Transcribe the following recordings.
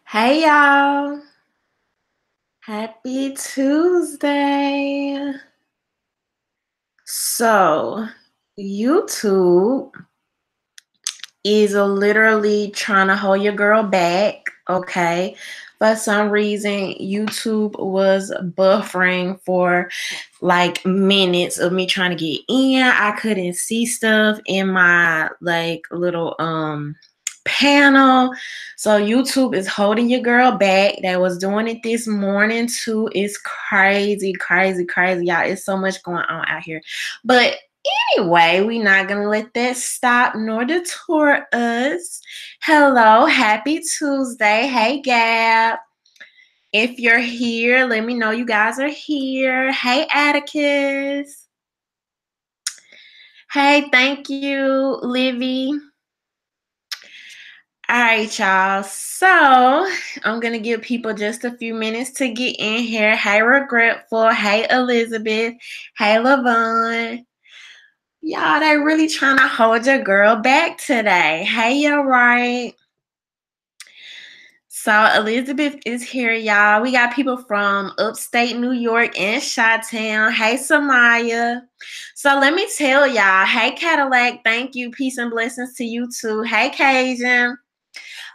Hey y'all, happy Tuesday. So, YouTube is literally trying to hold your girl back, okay? For some reason, YouTube was buffering for like minutes of me trying to get in. I couldn't see stuff in my like little panel. So YouTube is holding your girl back. That was doing it this morning too. It's crazy, crazy, crazy, y'all. It's so much going on out here. But anyway, we're not gonna let that stop nor detour us. Hello, happy Tuesday. Hey Gab. If you're here, let me know you guys are here. Hey Atticus. Hey, thank you, Livy. All right, y'all. So I'm gonna give people just a few minutes to get in here. Hey, Regretful. Hey, Elizabeth. Hey, Lavon. Y'all, they really trying to hold your girl back today. Hey, you're right. So Elizabeth is here, y'all. We got people from upstate New York and Chi-Town. Hey, Samaya. So let me tell y'all. Hey, Cadillac. Thank you. Peace and blessings to you too. Hey, Cajun.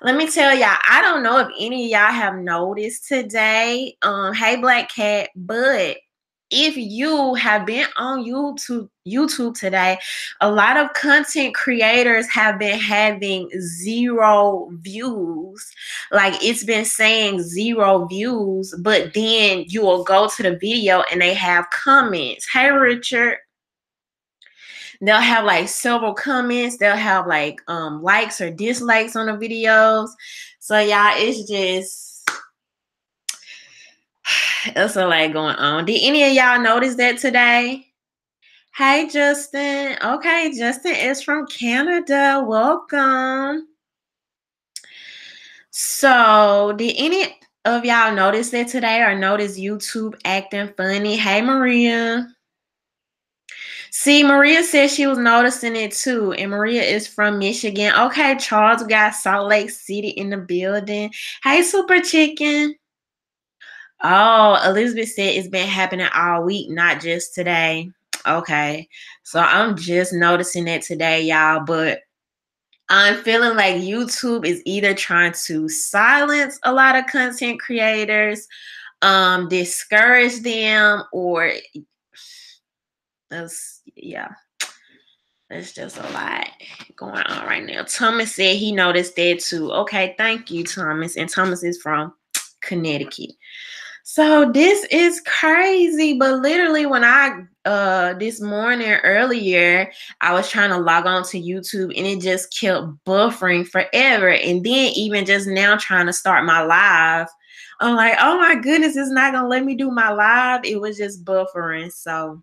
Let me tell y'all, I don't know if any of y'all have noticed today, hey Black Cat, but if you have been on YouTube today, a lot of content creators have been having 0 views. Like it's been saying 0 views, but then you will go to the video and they have comments. Hey Richard. They'll have like several comments. They'll have like likes or dislikes on the videos. So y'all, it's a lot going on. Did any of y'all notice that today? Hey Justin. Okay, Justin is from Canada. Welcome. So did any of y'all notice that today or notice YouTube acting funny? Hey Maria. See, Maria said she was noticing it too, and Maria is from Michigan. Okay, Charles, we got Salt Lake City in the building. Hey, Super Chicken. Oh, Elizabeth said it's been happening all week, not just today. Okay, so I'm just noticing that today, y'all, but I'm feeling like YouTube is either trying to silence a lot of content creators, discourage them, or yeah. There's just a lot going on right now. Thomas said he noticed that too. Okay, thank you, Thomas. And Thomas is from Connecticut. So this is crazy. But literally when I this morning earlier, I was trying to log on to YouTube and it just kept buffering forever. And then even just now trying to start my live, I'm like, oh my goodness, it's not gonna let me do my live. It was just buffering. So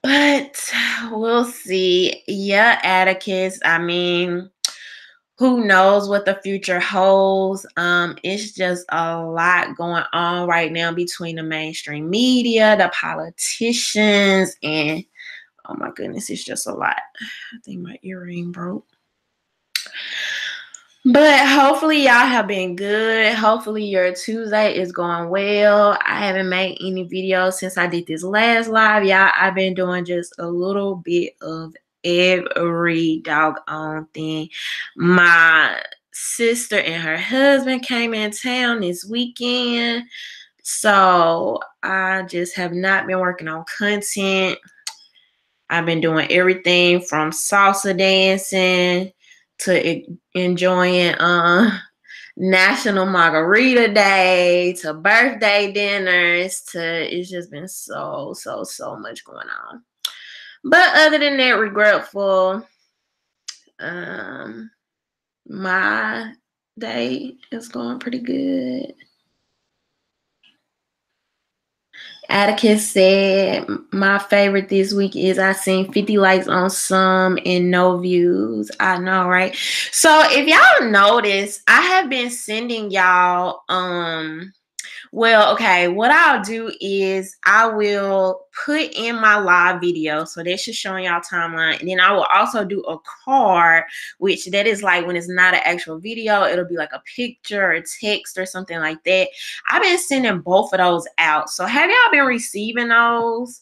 but we'll see. Yeah, Atticus. I mean, who knows what the future holds? It's just a lot going on right now between the mainstream media, the politicians, and oh my goodness, it's just a lot. I think my earring broke. But hopefully y'all have been good. Hopefully your Tuesday is going well. I haven't made any videos since I did this last live. Y'all, I've been doing just a little bit of every doggone thing. My sister and her husband came in town this weekend. So I just have not been working on content. I've been doing everything from salsa dancing to enjoying National Margarita Day to birthday dinners to it's just been so much going on. But other than that, regretful. My day is going pretty good. Atticus said, my favorite this week is I seen 50 likes on some and no views. I know, right? So if y'all notice, I have been sending y'all Well, okay, what I'll do is I will put in my live video. So that should show y'all timeline. And then I will also do a card, which that is like when it's not an actual video, it'll be like a picture or text or something like that. I've been sending both of those out. So have y'all been receiving those?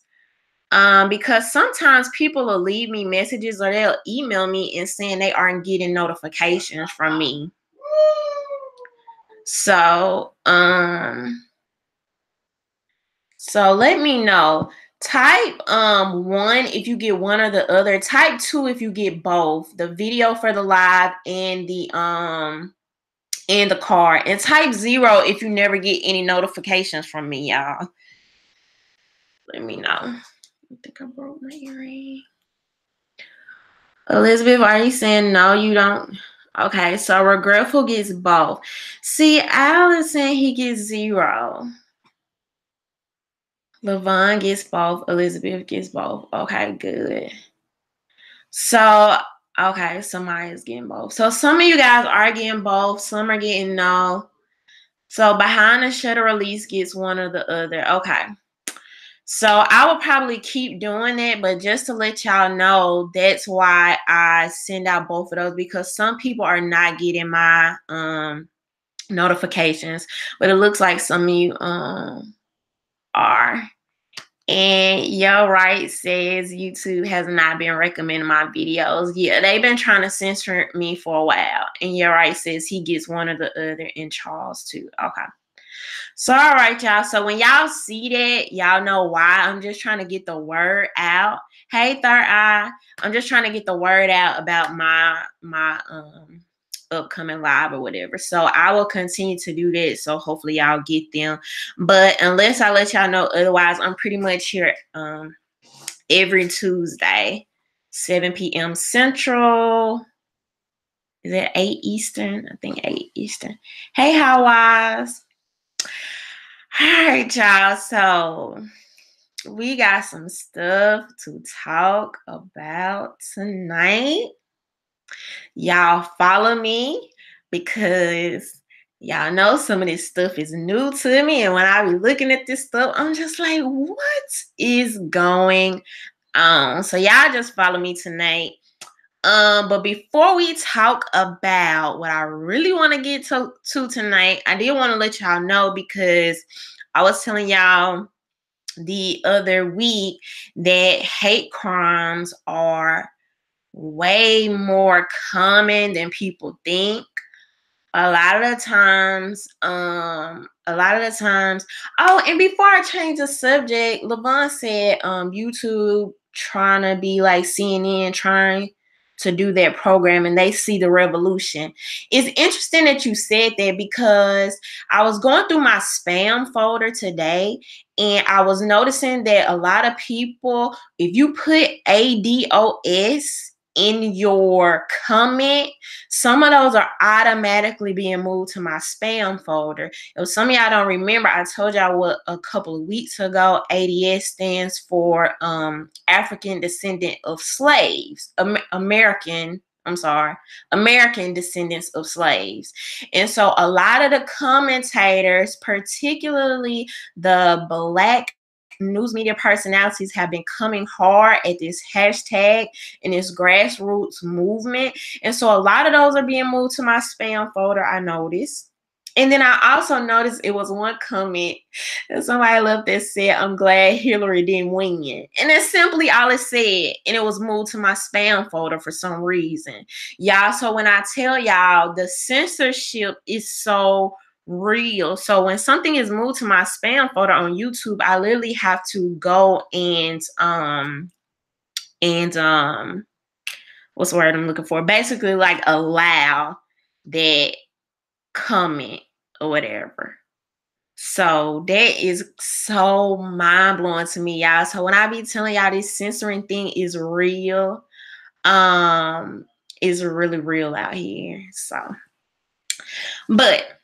Because sometimes people will leave me messages or they'll email me and saying they aren't getting notifications from me. So let me know. Type 1 if you get one or the other. Type 2 if you get both. The video for the live and the card. And type 0 if you never get any notifications from me, y'all. Let me know. I think I broke my earring. Elizabeth, are you saying no, you don't? Okay, so Regretful gets both. See, Allison, he gets 0. Levon gets both. Elizabeth gets both. Okay, good. So, okay, so Maya's getting both. So some of you guys are getting both. Some are getting no. So Behind the Shutter Release gets one or the other. Okay. So I will probably keep doing it, but just to let y'all know, that's why I send out both of those, because some people are not getting my notifications, but it looks like some of you are. And Yo Right says YouTube has not been recommending my videos. Yeah, they've been trying to censor me for a while. And Yo Right says he gets one or the other, in Charles too. Okay. So, all right, y'all. So when y'all see that, y'all know why. I'm just trying to get the word out. Hey, Third Eye. I'm just trying to get the word out about my upcoming live or whatever. So I will continue to do that. So hopefully y'all get them. But unless I let y'all know otherwise, I'm pretty much here every Tuesday, 7 p.m. Central. Is it 8 Eastern? I think 8 Eastern. Hey, Howise. All right, y'all. So we got some stuff to talk about tonight. Y'all follow me because y'all know some of this stuff is new to me. And when I be looking at this stuff, I'm just like, what is going on? So y'all just follow me tonight. But before we talk about what I really want to get to tonight, I did want to let y'all know, because I was telling y'all the other week that hate crimes are way more common than people think. A lot of the times, oh, and before I change the subject, Levon said YouTube trying to be like CNN, trying to do that program, and they see the revolution. It's interesting that you said that, because I was going through my spam folder today, and I was noticing that a lot of people, if you put ADOS in your comment, some of those are automatically being moved to my spam folder. If some of y'all don't remember, I told y'all what a couple of weeks ago, ADS stands for African Descendant of Slaves, American descendants of slaves. And so a lot of the commentators, particularly the Black news media personalities, have been coming hard at this hashtag and this grassroots movement. And so a lot of those are being moved to my spam folder, I noticed. And then I also noticed it was one comment that somebody left that said, "I'm glad Hillary didn't win." And that's simply all it said. And it was moved to my spam folder for some reason. Y'all, so when I tell y'all, the censorship is so real. So when something is moved to my spam folder on YouTube, I literally have to go and what's the word I'm looking for? Basically, like, allow that comment or whatever. So that is so mind-blowing to me, y'all. So when I be telling y'all this censoring thing is real, is really real out here. So, but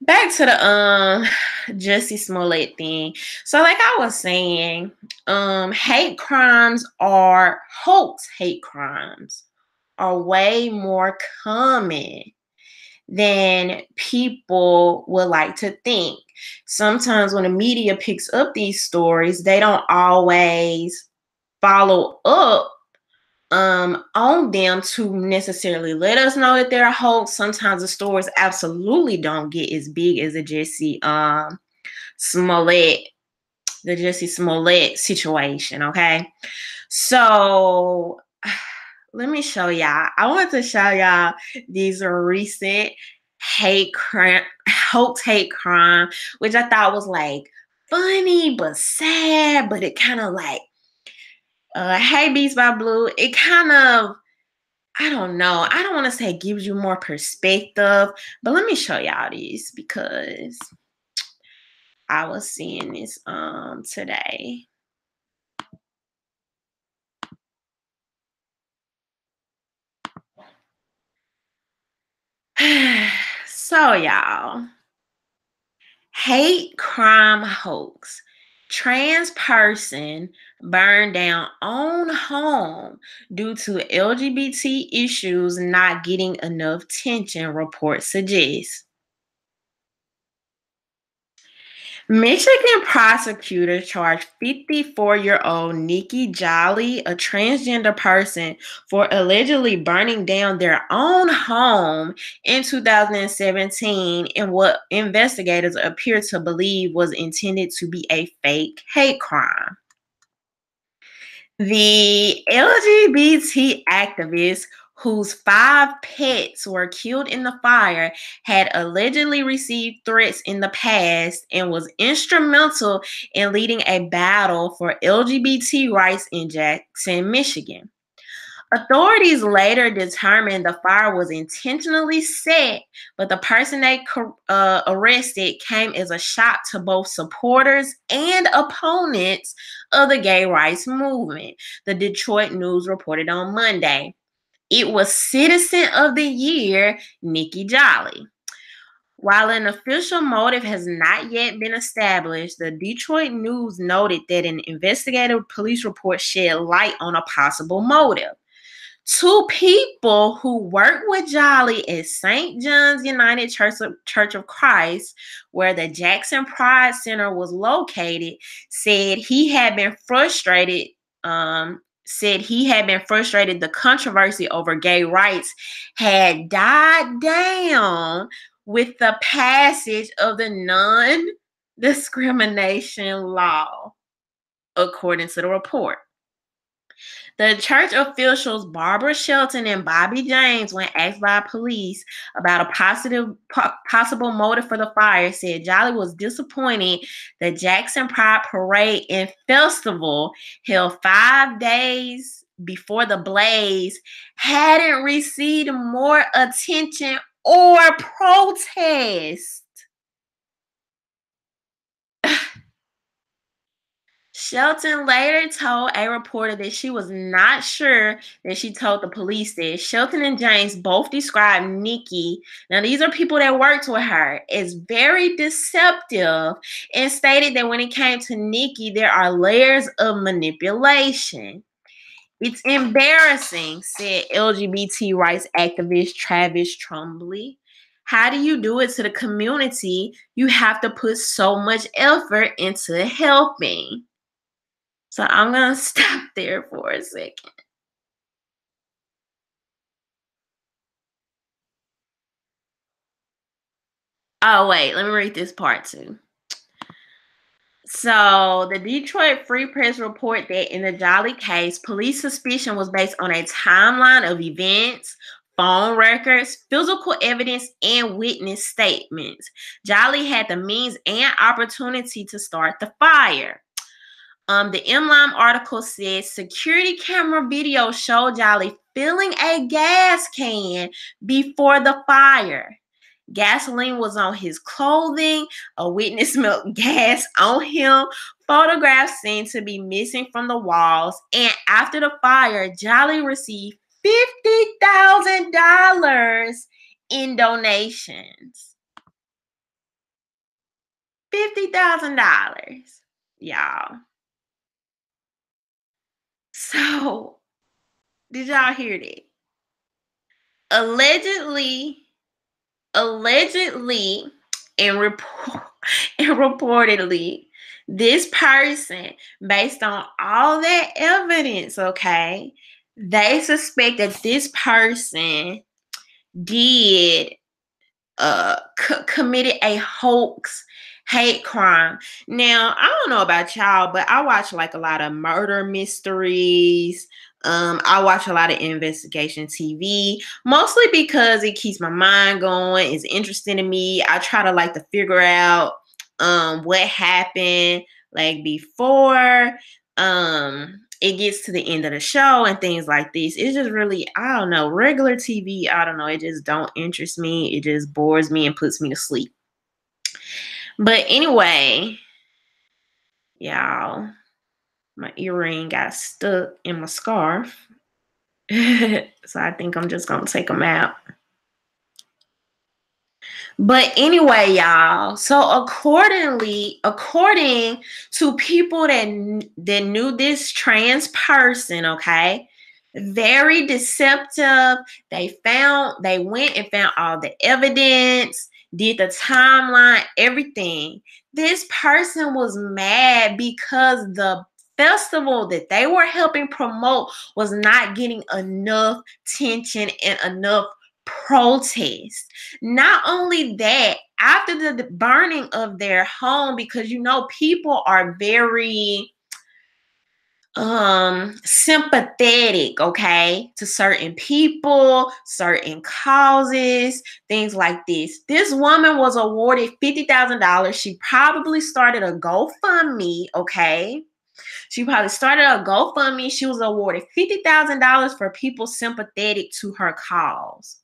back to the Jussie Smollett thing. So like I was saying, hate crimes are hoax hate crimes are way more common than people would like to think. Sometimes when the media picks up these stories, they don't always follow up on them to necessarily let us know that they're a hoax. Sometimes the stories absolutely don't get as big as Smollett, the Jesse Smollett situation. Okay, so let me show y'all. I want to show y'all these recent hate crime, which I thought was like funny but sad, but it kind of like Hey Beats by Blue. It kind of, I don't know. I don't want to say it gives you more perspective, but let me show y'all these because I was seeing this today. So y'all, hate crime hoax. Trans person burned down own home due to LGBT issues not getting enough attention, report suggests. Michigan prosecutors charged 54-year-old Nikki Jolly, a transgender person, for allegedly burning down their own home in 2017 in what investigators appear to believe was intended to be a fake hate crime. The LGBT activist, whose 5 pets were killed in the fire, had allegedly received threats in the past and was instrumental in leading a battle for LGBT rights in Jackson, Michigan. Authorities later determined the fire was intentionally set, but the person they arrested came as a shock to both supporters and opponents of the gay rights movement, the Detroit News reported on Monday. It was Citizen of the Year, Nikki Jolly. While an official motive has not yet been established, the Detroit News noted that an investigative police report shed light on a possible motive. 2 people who work with Jolly at St. John's United Church of Christ, where the Jackson Pride Center was located, said he had been frustrated. The controversy over gay rights had died down with the passage of the non-discrimination law, according to the report. The church officials Barbara Shelton and Bobby James, when asked by police about a possible motive for the fire, said Jolly was disappointed the Jackson Pride Parade and Festival, held 5 days before the blaze, hadn't received more attention or protest. Shelton later told a reporter that she was not sure that she told the police this. Shelton and James both described Nikki, now these are people that worked with her, as very deceptive and stated that when it came to Nikki, there are layers of manipulation. It's embarrassing, said LGBT rights activist Travis Trombley. How do you do it to the community? You have to put so much effort into helping. So I'm going to stop there for a second. Oh, wait, let me read this part too. So the Detroit Free Press report that in the Jolly case, police suspicion was based on a timeline of events, phone records, physical evidence, and witness statements. Jolly had the means and opportunity to start the fire. The MLime article says security camera video showed Jolly filling a gas can before the fire. Gasoline was on his clothing. A witness smelled gas on him. Photographs seem to be missing from the walls. And after the fire, Jolly received $50,000 in donations. $50,000, y'all. So, did y'all hear that? Allegedly, allegedly and and reportedly, this person, based on all that evidence, okay, they suspect that this person did committed a hoax hate crime. Now, I don't know about y'all, but I watch like a lot of murder mysteries. I watch a lot of investigation TV, mostly because it keeps my mind going. It's interesting to me. I try to like to figure out what happened like before it gets to the end of the show and things like this. It's just really, I don't know, regular TV, I don't know, it just don't interest me. It just bores me and puts me to sleep. But anyway, y'all, my earring got stuck in my scarf. So I think I'm just gonna take them out. But anyway, y'all, so according to people that knew this trans person, okay, very deceptive. They went and found all the evidence, did the timeline, everything. This person was mad because the festival that they were helping promote was not getting enough attention and enough protest. Not only that, after the burning of their home, because you know people are very sympathetic, okay, to certain people, certain causes, things like this. This woman was awarded $50,000. She probably started a GoFundMe, okay? She probably started a GoFundMe. She was awarded $50,000 for people sympathetic to her cause.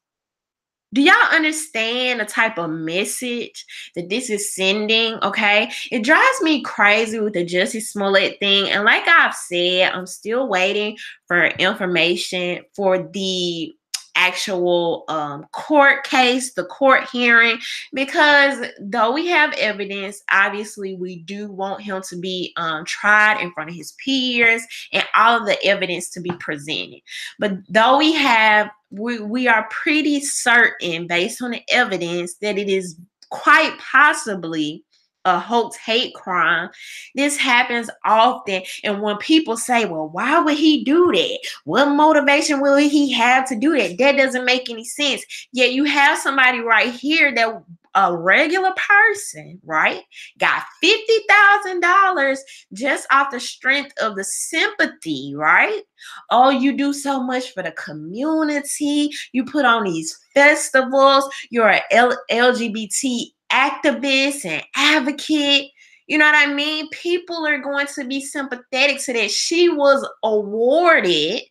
Do y'all understand the type of message that this is sending? Okay. It drives me crazy with the Jussie Smollett thing. And like I've said, I'm still waiting for information for the actual court case, the court hearing, because though we have evidence, obviously we do want him to be tried in front of his peers and all of the evidence to be presented. But though we are pretty certain based on the evidence that it is quite possibly a hoax hate crime. This happens often. And when people say, well, why would he do that? What motivation will he have to do that? That doesn't make any sense. Yet you have somebody right here that a regular person, right, got $50,000 just off the strength of the sympathy, right? Oh, you do so much for the community. You put on these festivals. You're an LGBT activist and advocate. You know what I mean? People are going to be sympathetic to that. She was awarded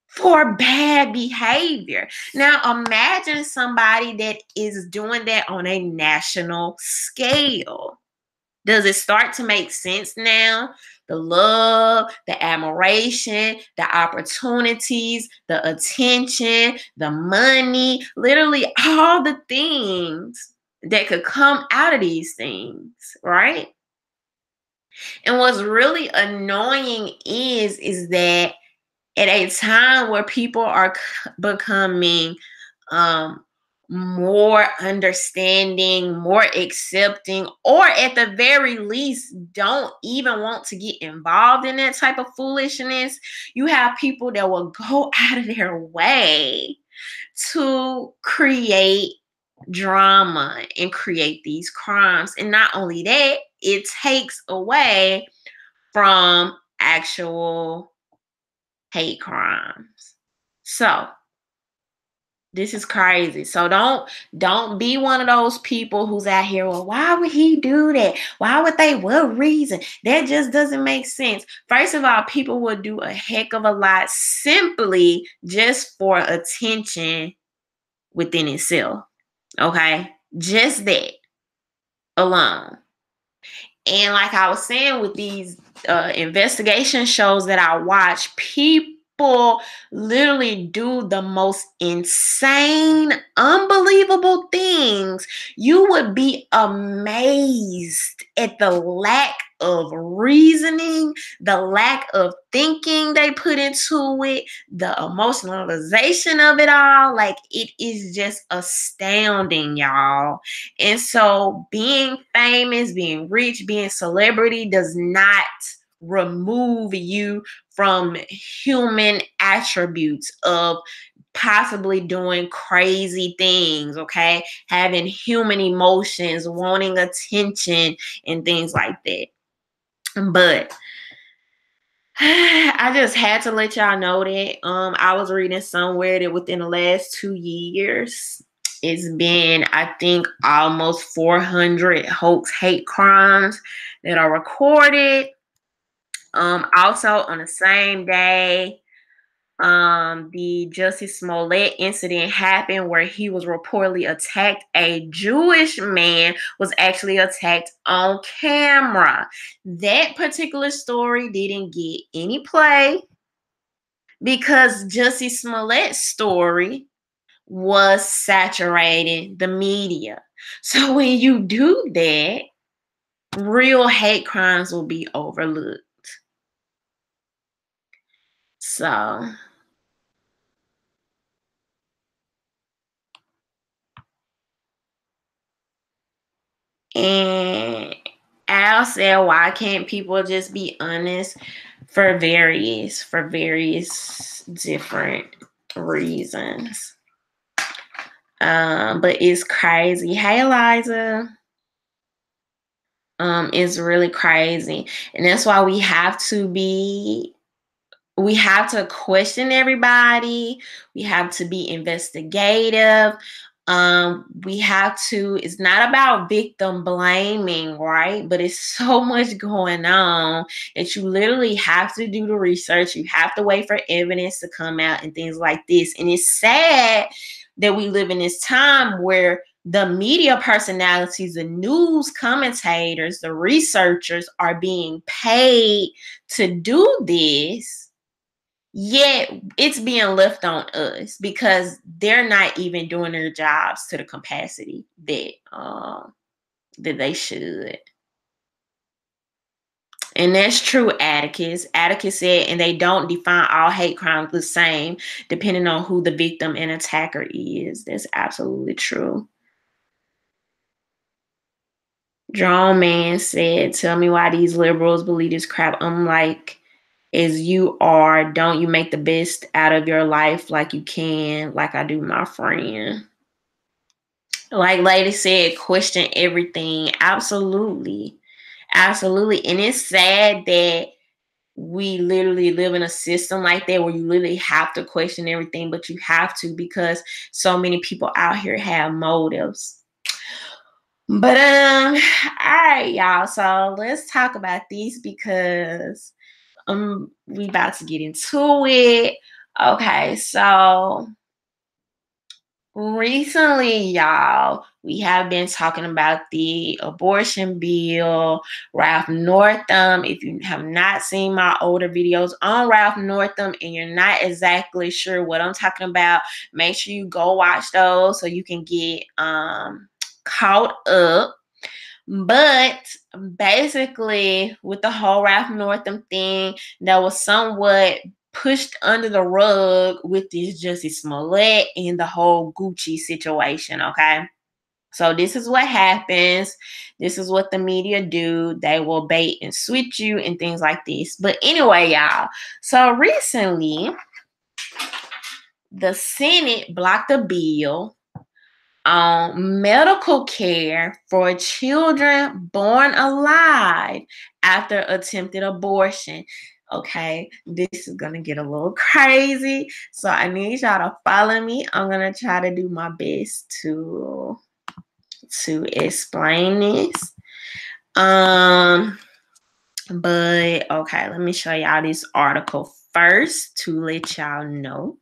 for bad behavior. Now, imagine somebody that is doing that on a national scale. Does it start to make sense now? The love, the admiration, the opportunities, the attention, the money, literally all the things that could come out of these things, right? And what's really annoying is that at a time where people are becoming more understanding, more accepting, or at the very least, don't even want to get involved in that type of foolishness, you have people that will go out of their way to create drama and create these crimes. And not only that, it takes away from actual hate crimes. So this is crazy. So don't be one of those people who's out here, well, why would he do that? Why would they? What reason? That just doesn't make sense. First of all, people will do a heck of a lot simply just for attention within itself. Okay? Just that alone. And like I was saying with these investigation shows that I watch, people literally do the most insane, unbelievable things. You would be amazed at the lack of reasoning, the lack of thinking they put into it, the emotionalization of it all. Like, it is just astounding, y'all. And so being famous, being rich, being celebrity does not remove you from human attributes of possibly doing crazy things, okay? Having human emotions, wanting attention, and things like that. But I just had to let y'all know that I was reading somewhere that within the last 2 years, it's been, I think, almost 400 hoax hate crimes that are recorded. Also on the same day, the Justice Smollett incident happened where he was reportedly attacked. A Jewish man was actually attacked on camera. That particular story didn't get any play because Justice Smollett's story was saturating the media. So when you do that, real hate crimes will be overlooked. So and Al said, why can't people just be honest? For various different reasons. But it's crazy. Hey, Eliza. It's really crazy. And that's why we have to question everybody. We have to be investigative. It's not about victim blaming, right? But it's so much going on that you literally have to do the research. You have to wait for evidence to come out and things like this. And it's sad that we live in this time where the media personalities, the news commentators, the researchers are being paid to do this. Yet it's being left on us because they're not even doing their jobs to the capacity that they should. And that's true, Atticus. Atticus said, and they don't define all hate crimes the same, depending on who the victim and attacker is. That's absolutely true. Drone Man said, tell me why these liberals believe this crap. I'm like, as you are, don't you make the best out of your life like you can, like I do my friend. Like Lady said, question everything. Absolutely. Absolutely. And it's sad that we literally live in a system like that where you literally have to question everything, but you have to because so many people out here have motives. But all right, y'all. So let's talk about these because we about to get into it. Okay, so recently, y'all, we have been talking about the abortion bill, Ralph Northam. If you have not seen my older videos on Ralph Northam and you're not exactly sure what I'm talking about, make sure you go watch those so you can get caught up. But basically, with the whole Ralph Northam thing, that was somewhat pushed under the rug with this Justice Smollett and the whole Gucci situation, okay? So this is what happens. This is what the media do. They will bait and switch you and things like this. But anyway, y'all. So recently, the Senate blocked a bill on medical care for children born alive after attempted abortion. Okay, this is gonna get a little crazy, so I need y'all to follow me. I'm gonna try to do my best to explain this. But okay, let me show y'all this article first to let y'all know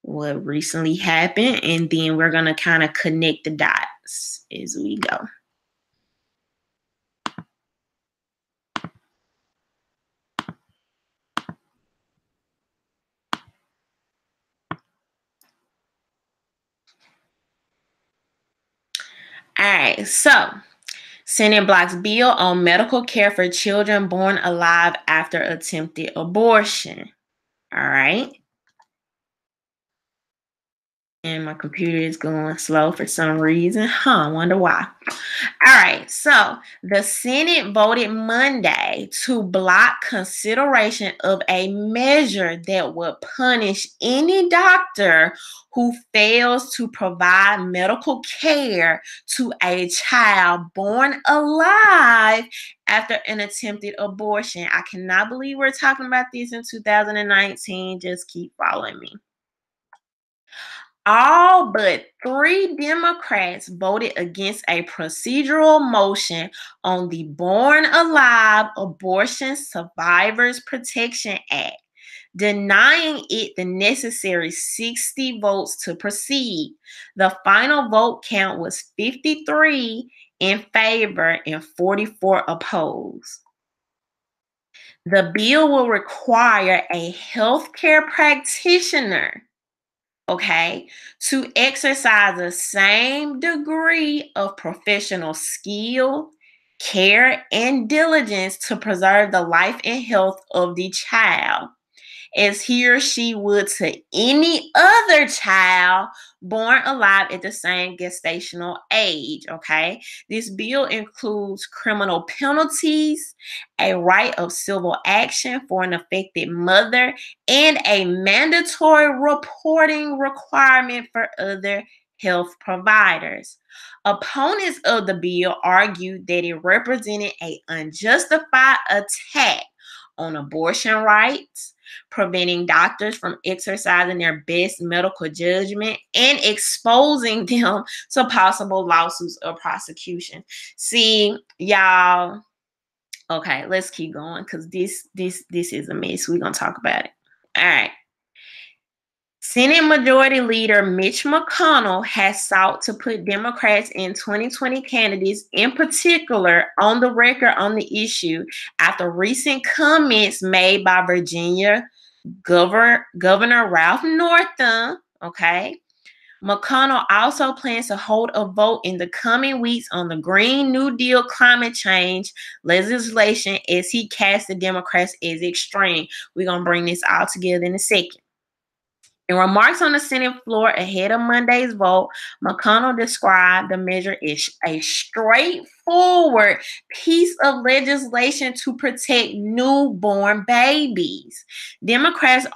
what recently happened, and then we're going to kind of connect the dots as we go. All right, so Senate blocks bill on medical care for children born alive after attempted abortion. All right. And my computer is going slow for some reason. I wonder why. All right. So the Senate voted Monday to block consideration of a measure that would punish any doctor who fails to provide medical care to a child born alive after an attempted abortion. I cannot believe we're talking about this in 2019. Just keep following me. All but three Democrats voted against a procedural motion on the Born Alive Abortion Survivors Protection Act, denying it the necessary 60 votes to proceed. The final vote count was 53 in favor and 44 opposed. The bill will require a healthcare practitioner, okay, to exercise the same degree of professional skill, care, and diligence to preserve the life and health of the child as he or she would to any other child born alive at the same gestational age. Okay, this bill includes criminal penalties, a right of civil action for an affected mother, and a mandatory reporting requirement for other health providers. Opponents of the bill argued that it represented an unjustified attack on abortion rights, preventing doctors from exercising their best medical judgment, and exposing them to possible lawsuits or prosecution. See, y'all. Okay, let's keep going because this is a mess. We're gonna talk about it. All right. Senate Majority Leader Mitch McConnell has sought to put Democrats and 2020 candidates in particular on the record on the issue after recent comments made by Virginia Governor Ralph Northam. Okay. McConnell also plans to hold a vote in the coming weeks on the Green New Deal climate change legislation as he casts the Democrats as extreme. We're going to bring this all together in a second. In remarks on the Senate floor ahead of Monday's vote, McConnell described the measure as a straightforward piece of legislation to protect newborn babies. Democrats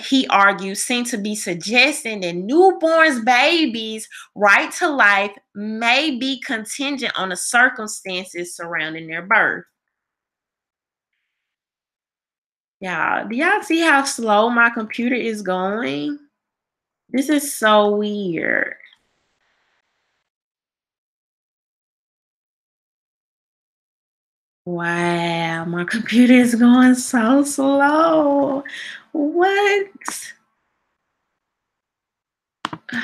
he argued, seem to be suggesting that newborns' babies' right to life may be contingent on the circumstances surrounding their birth. Y'all, do y'all see how slow my computer is going? This is so weird. Wow, my computer is going so slow. What? All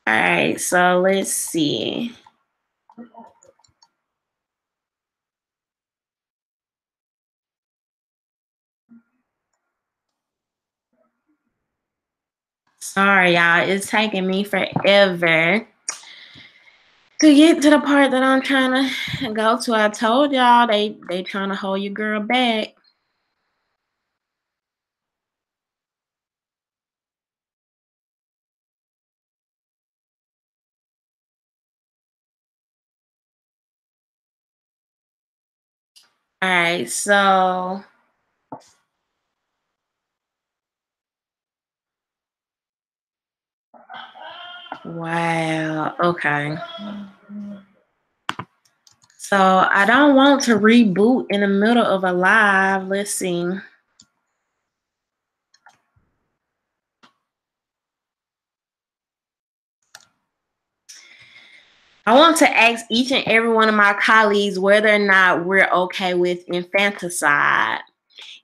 right, so let's see. Sorry, y'all. It's taking me forever to get to the part that I'm trying to go to. I told y'all they trying to hold your girl back. All right, so wow. Okay. So I don't want to reboot in the middle of a live. Let's see. I want to ask each and every one of my colleagues whether or not we're okay with infanticide.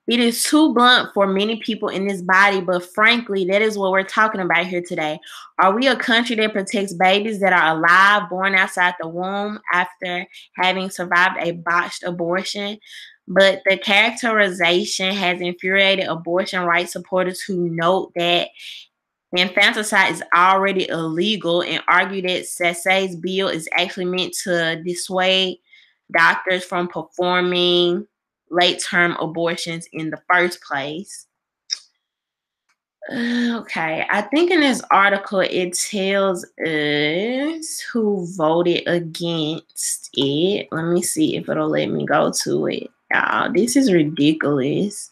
It is too blunt for many people in this body, but frankly, that is what we're talking about here today. Are we a country that protects babies that are alive, born outside the womb after having survived a botched abortion? But the characterization has infuriated abortion rights supporters who note that infanticide is already illegal and argue that Sesay's bill is actually meant to dissuade doctors from performing late-term abortions in the first place. Okay, I think in this article it tells us who voted against it. Let me see if it'll let me go to it. Y'all, this is ridiculous.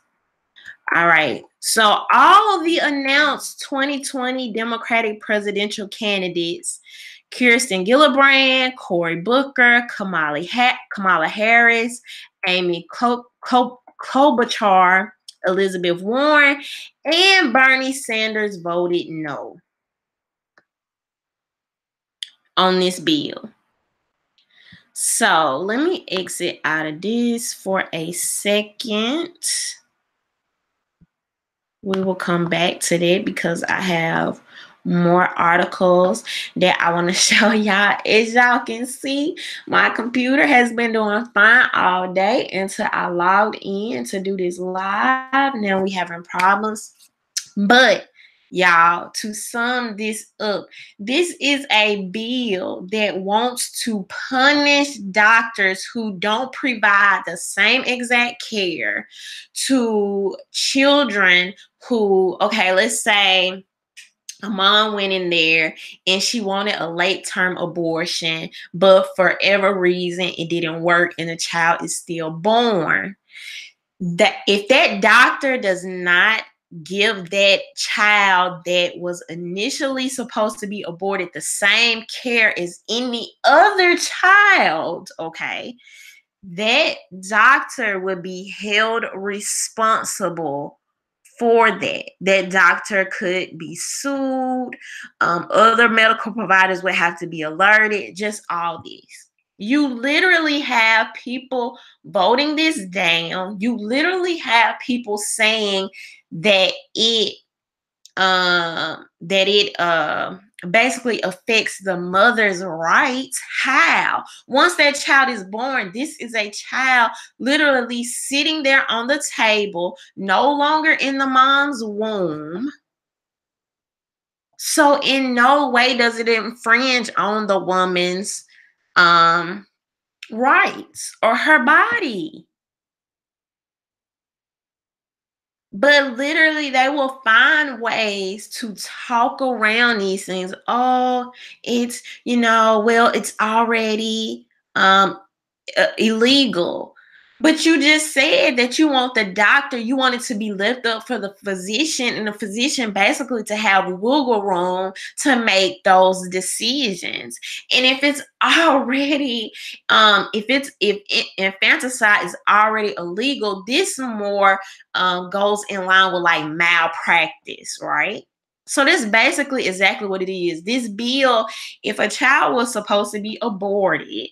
All right. So all of the announced 2020 Democratic presidential candidates, Kirsten Gillibrand, Cory Booker, Kamala Harris, Amy Klobuchar, Elizabeth Warren, and Bernie Sanders voted no on this bill. So let me exit out of this for a second. We will come back to that because I have more articles that I want to show y'all. As y'all can see, my computer has been doing fine all day until I logged in to do this live. Now we having problems. But y'all, to sum this up, this is a bill that wants to punish doctors who don't provide the same exact care to children who, okay, let's say a mom went in there and she wanted a late term abortion, but for whatever reason it didn't work and the child is still born. That if that doctor does not give that child that was initially supposed to be aborted the same care as any other child, okay, that doctor would be held responsible for that. That doctor could be sued. Other medical providers would have to be alerted. Just all this. You literally have people voting this down. You literally have people saying that it basically affects the mother's rights. How? Once that child is born, this is a child literally sitting there on the table, no longer in the mom's womb. So in no way does it infringe on the woman's rights or her body. But literally, they will find ways to talk around these things. Oh, it's, well, it's already illegal. But you just said that you want the doctor, you want it to be left up for the physician, and the physician basically to have wiggle room to make those decisions. And if it's already, if infanticide is already illegal, this more goes in line with like malpractice, right? So this basically exactly what it is. This bill, if a child was supposed to be aborted,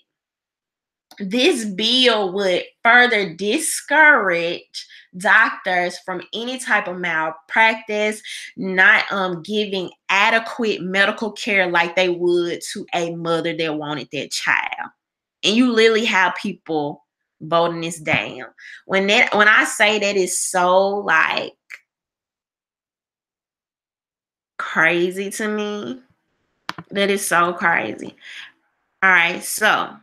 this bill would further discourage doctors from any type of malpractice, not giving adequate medical care like they would to a mother that wanted that child. And you literally have people voting this down. When I say that is so like crazy to me, that is so crazy. All right, so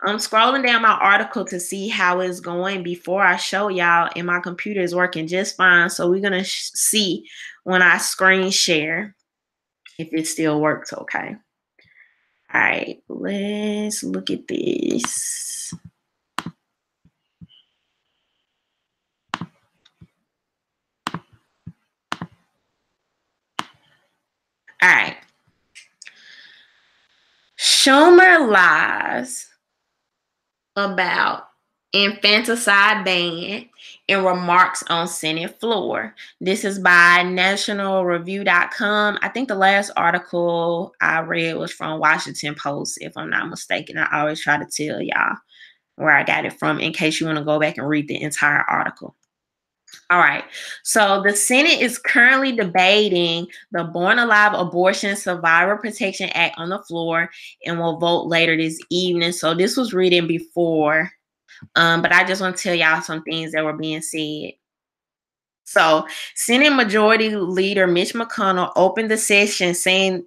I'm scrolling down my article to see how it's going before I show y'all, and my computer is working just fine. So we're going to see when I screen share if it still works okay. All right, let's look at this. All right. Schumer lies about infanticide ban in remarks on Senate floor. This is by nationalreview.com. I think the last article I read was from Washington Post, if I'm not mistaken. I always try to tell y'all where I got it from in case you want to go back and read the entire article. All right. So the Senate is currently debating the Born Alive Abortion Survivor Protection Act on the floor and will vote later this evening. So this was written before But I just want to tell y'all some things that were being said. So, Senate Majority Leader Mitch McConnell opened the session saying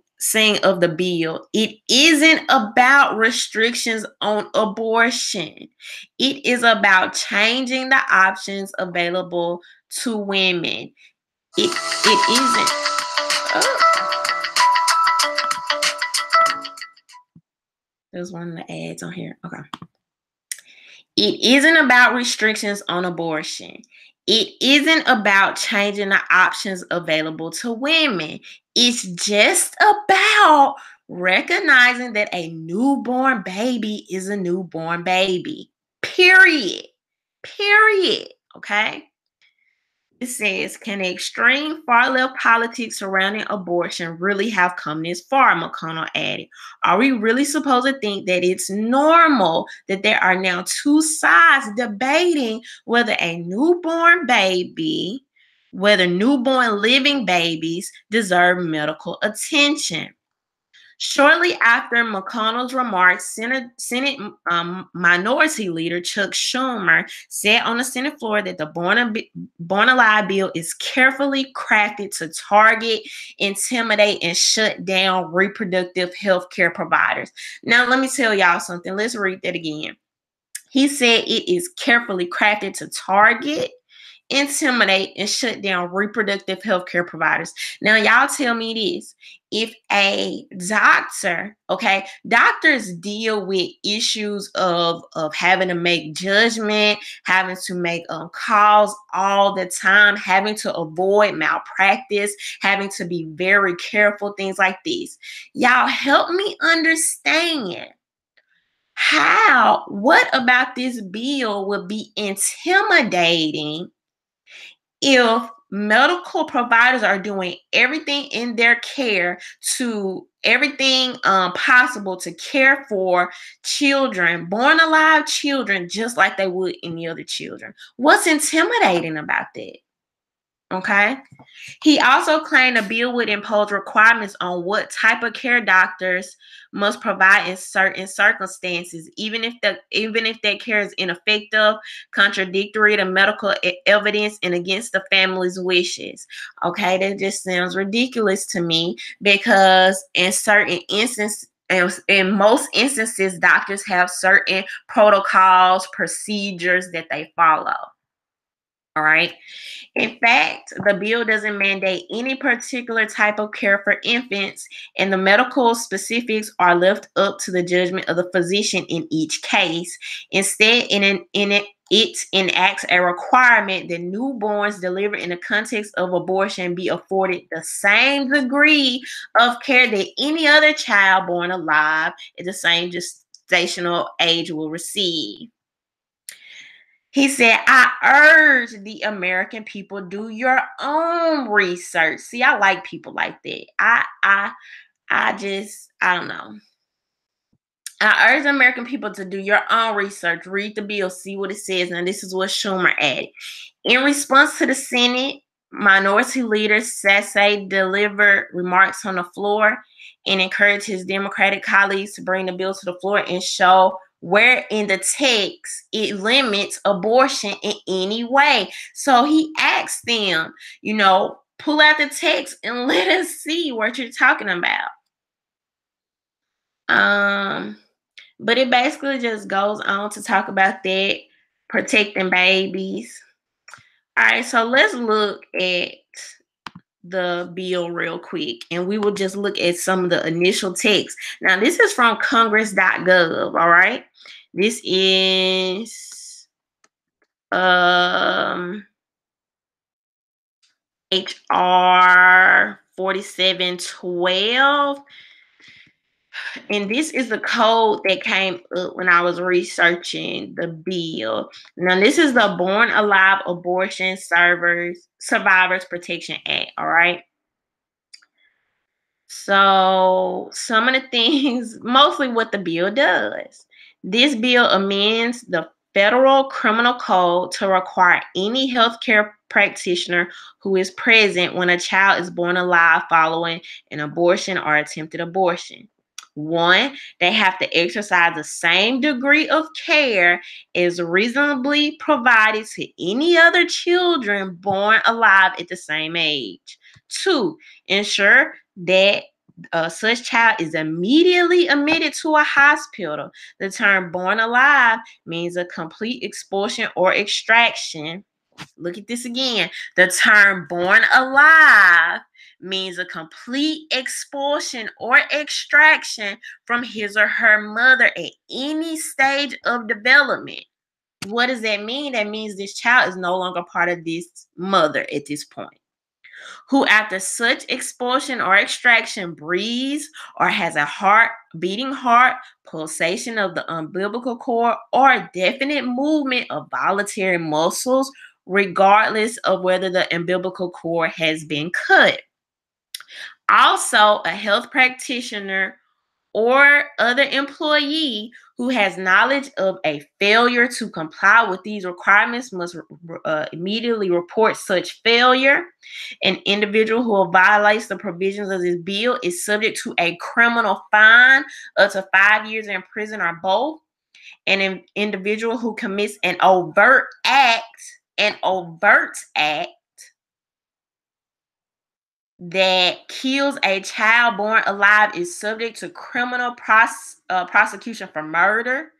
of the bill, it isn't about restrictions on abortion. It is about changing the options available to women. It isn't. Oh, there's one of the ads on here. Okay. It isn't about restrictions on abortion. It isn't about changing the options available to women. It's just about recognizing that a newborn baby is a newborn baby. Period. Period. Okay? It says, can extreme far left politics surrounding abortion really have come this far? McConnell added. Are we really supposed to think that it's normal that there are now two sides debating whether whether newborn living babies deserve medical attention? Shortly after McConnell's remarks, Senate Minority Leader Chuck Schumer said on the Senate floor that the Born Alive bill is carefully crafted to target, intimidate, and shut down reproductive health care providers. Now, let me tell y'all something. Let's read that again. He said it is carefully crafted to target, intimidate, and shut down reproductive healthcare providers. Now, y'all tell me this. If a doctor, okay, doctors deal with issues of having to make judgment, having to make calls all the time, having to avoid malpractice, having to be very careful, things like this. Y'all help me understand what about this bill would be intimidating if medical providers are doing everything in their care to everything possible to care for children, born alive children, just like they would any other children? What's intimidating about that? Okay. He also claimed the bill would impose requirements on what type of care doctors must provide in certain circumstances, even if that care is ineffective, contradictory to medical evidence, and against the family's wishes. Okay, that just sounds ridiculous to me because in most instances, doctors have certain protocols, procedures that they follow. All right. In fact, the bill doesn't mandate any particular type of care for infants, and the medical specifics are left up to the judgment of the physician in each case. Instead, it enacts a requirement that newborns delivered in the context of abortion be afforded the same degree of care that any other child born alive at the same gestational age will receive. He said, I urge the American people, do your own research. See, I like people like that. I don't know. I urge American people to do your own research, read the bill, see what it says. Now, this is what Schumer added. In response to the Senate, Minority Leader Sasse delivered remarks on the floor and encouraged his Democratic colleagues to bring the bill to the floor and show where in the text it limits abortion in any way. So he asked them, pull out the text and let us see what you're talking about. But it basically just goes on to talk about that, protecting babies. All right, so let's look at the bill real quick, and we will just look at some of the initial text. Now, this is from congress.gov, all right? This is HR 4712. And this is the code that came up when I was researching the bill. Now, this is the Born Alive Abortion Survivors Protection Act, all right? So, some of the things, mostly what the bill does. This bill amends the federal criminal code to require any healthcare practitioner who is present when a child is born alive following an abortion or attempted abortion. One, they have to exercise the same degree of care as reasonably provided to any other children born alive at the same age. Two, ensure that such child is immediately admitted to a hospital. The term born alive means a complete expulsion or extraction. Look at this again. The term born alive means a complete expulsion or extraction from his or her mother at any stage of development. What does that mean? That means this child is no longer part of this mother at this point. Who, after such expulsion or extraction, breathes or has a beating heart, pulsation of the umbilical cord, or definite movement of voluntary muscles, regardless of whether the umbilical cord has been cut. Also, a health practitioner or other employee who has knowledge of a failure to comply with these requirements must immediately report such failure. An individual who violates the provisions of this bill is subject to a criminal fine up to 5 years in prison or both. An individual who commits an overt act that kills a child born alive is subject to criminal prosecution for murder.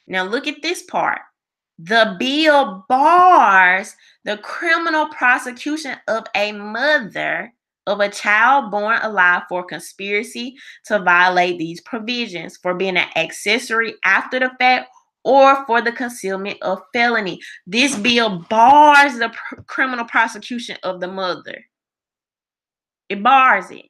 Now, look at this part. The bill bars the criminal prosecution of a mother of a child born alive for conspiracy to violate these provisions, for being an accessory after the fact, or for the concealment of felony. This bill bars the criminal prosecution of the mother. It bars it.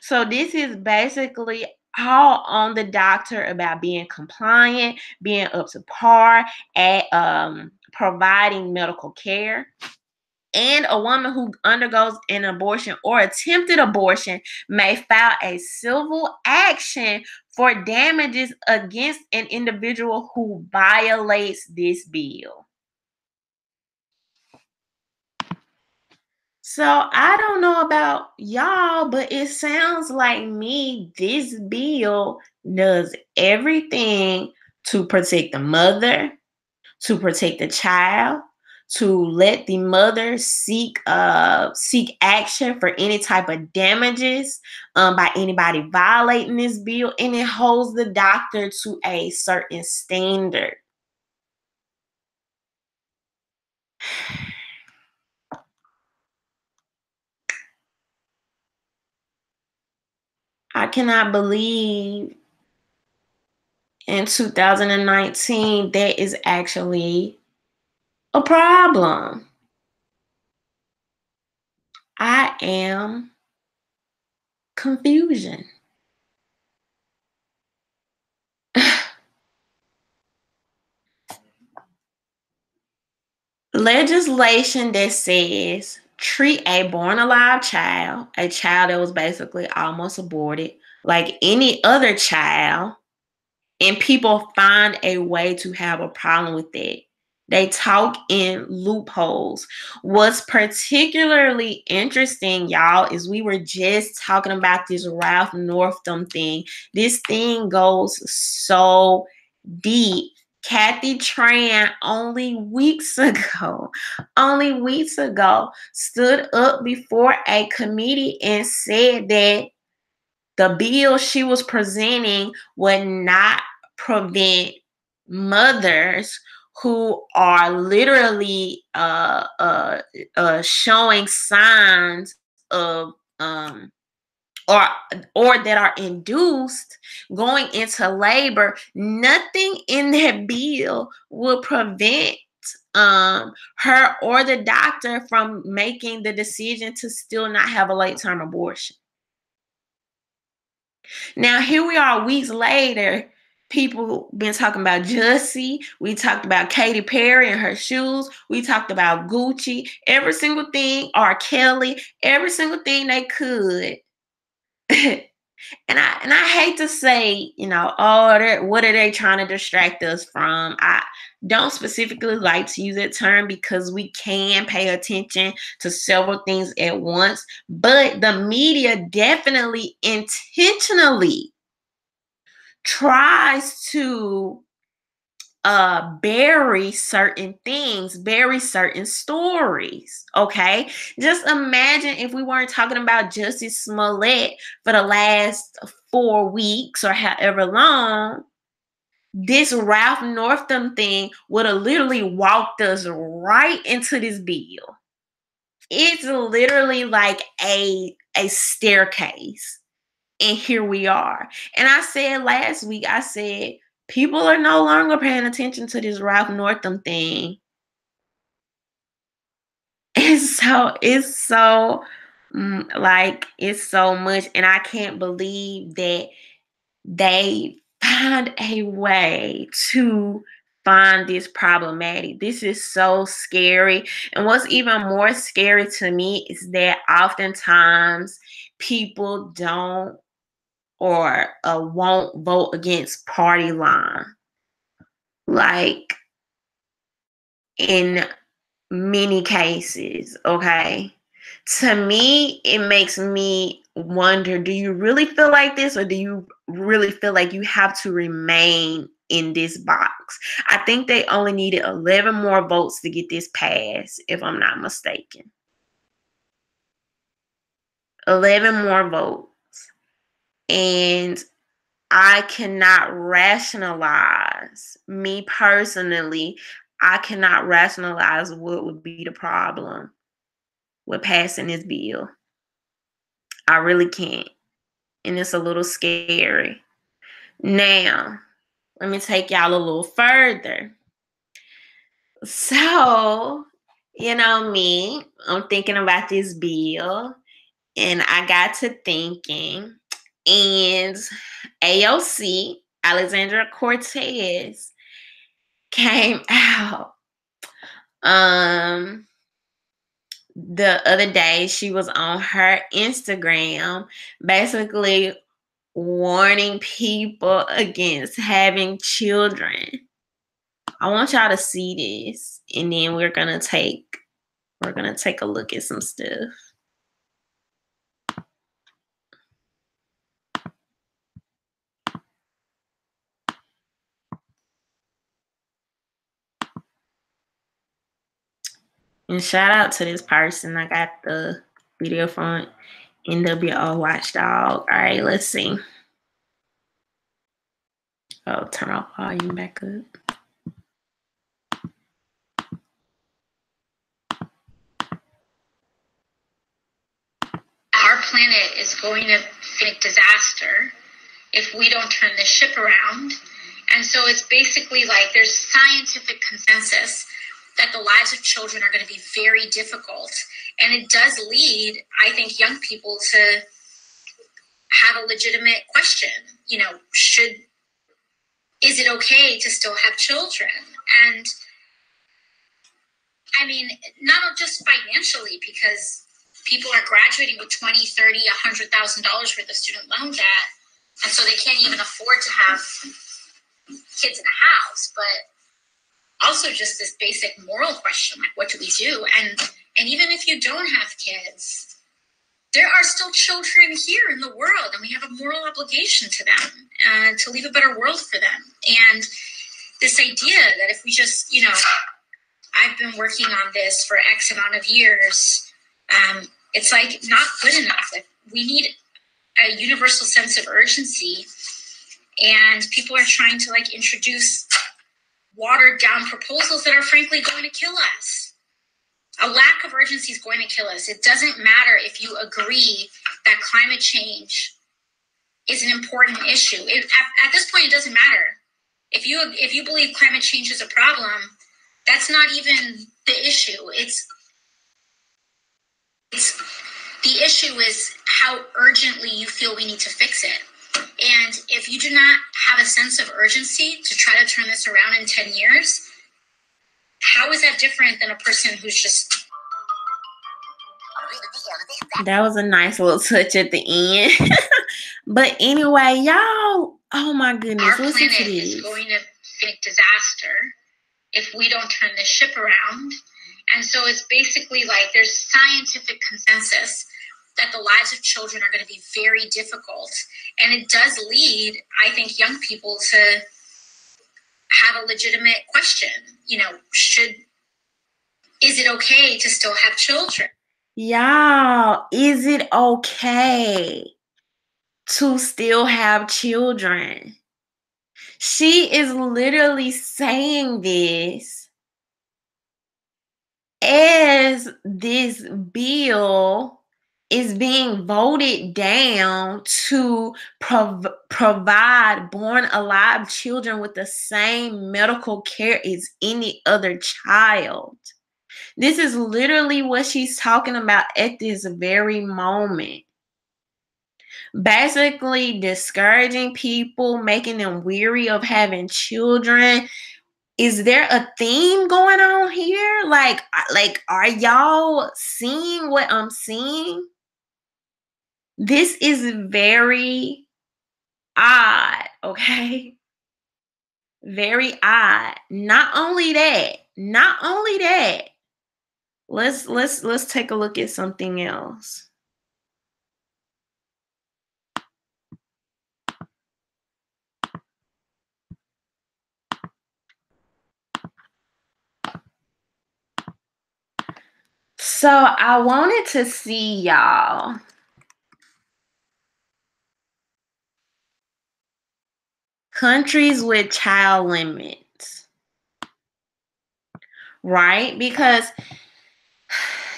So this is basically all on the doctor about being compliant, being up to par at providing medical care. And a woman who undergoes an abortion or attempted abortion may file a civil action for damages against an individual who violates this bill. So I don't know about y'all, but it sounds like me, this bill does everything to protect the mother, to protect the child, to let the mother seek action for any type of damages by anybody violating this bill, and it holds the doctor to a certain standard. I cannot believe in 2019 that is actually a problem. I am confusion. Legislation that says treat a born alive child, a child that was basically almost aborted, like any other child, and people find a way to have a problem with that. They talk in loopholes. What's particularly interesting, y'all, is we were just talking about this Ralph Northam thing. This thing goes so deep. Kathy Tran only weeks ago, stood up before a committee and said that the bill she was presenting would not prevent mothers who are literally showing signs of or that are induced going into labor. Nothing in that bill will prevent her or the doctor from making the decision to still not have a late term abortion. Now, here we are weeks later. People been talking about Jussie. We talked about Katy Perry and her shoes. We talked about Gucci. Every single thing, R. Kelly, every single thing they could. And I hate to say, oh, what are they trying to distract us from? I don't specifically like to use that term because we can pay attention to several things at once, but the media definitely intentionally tries to bury certain things, bury certain stories. Okay. Just imagine if we weren't talking about Justice Smollett for the last 4 weeks or however long. This Ralph Northam thing would have literally walked us right into this bill. It's literally like a staircase. And here we are. And I said last week, I said, people are no longer paying attention to this Ralph Northam thing. It's so much. And I can't believe that they find a way to find this problematic. This is so scary. And what's even more scary to me is that oftentimes people don't or won't vote against party line. Like in many cases, okay? To me, it makes me wonder, do you really feel like this, or do you really feel like you have to remain in this box? I think they only needed 11 more votes to get this passed, if I'm not mistaken. 11 more votes. And I cannot rationalize, me personally, I cannot rationalize what would be the problem with passing this bill. I really can't. And it's a little scary. Now, let me take y'all a little further. So, you know me, I'm thinking about this bill, and I got to thinking, and AOC, Alexandra Cortez, came out the other day. She was on her Instagram basically warning people against having children. I want y'all to see this, and then we're gonna take a look at some stuff. And shout out to this person. I got the video from NWO Watchdog. All right, let's see. Oh, turn off volume back up. Our planet is going to face disaster if we don't turn the ship around. And so it's basically like there's scientific consensus that the lives of children are going to be very difficult. And it does lead, I think, young people to have a legitimate question. You know, is it okay to still have children? And I mean, not just financially, because people are graduating with $20,000, $30,000, $100,000 worth of student loan debt, and so they can't even afford to have kids in a house. But also just this basic moral question, like, what do we do? And even if you don't have kids, there are still children here in the world, and we have a moral obligation to them to leave a better world for them. And this idea that if we just, I've been working on this for X amount of years, it's like not good enough. Like, we need a universal sense of urgency, and people are trying to introduce watered down proposals that are frankly going to kill us. A lack of urgency is going to kill us. It doesn't matter if you agree that climate change is an important issue. At this point, it doesn't matter. If you believe climate change is a problem, that's not even the issue. It's the issue is how urgently you feel we need to fix it. And if you do not have a sense of urgency to try to turn this around in 10 years, how is that different than a person who's just... That was a nice little touch at the end. But anyway, y'all, oh my goodness, our planet is going to face disaster if we don't turn the ship around. And so it's basically like there's scientific consensus that the lives of children are going to be very difficult. And it does lead, I think, young people to have a legitimate question. Is it okay to still have children? Y'all, is it okay to still have children? She is literally saying this as this bill is being voted down to provide born alive children with the same medical care as any other child. This is literally what she's talking about at this very moment. Basically discouraging people, making them weary of having children. Is there a theme going on here? Like, are y'all seeing what I'm seeing? This is very odd, okay? Very odd. Not only that, let's take a look at something else. So I wanted to see y'all countries with child limits, right? Because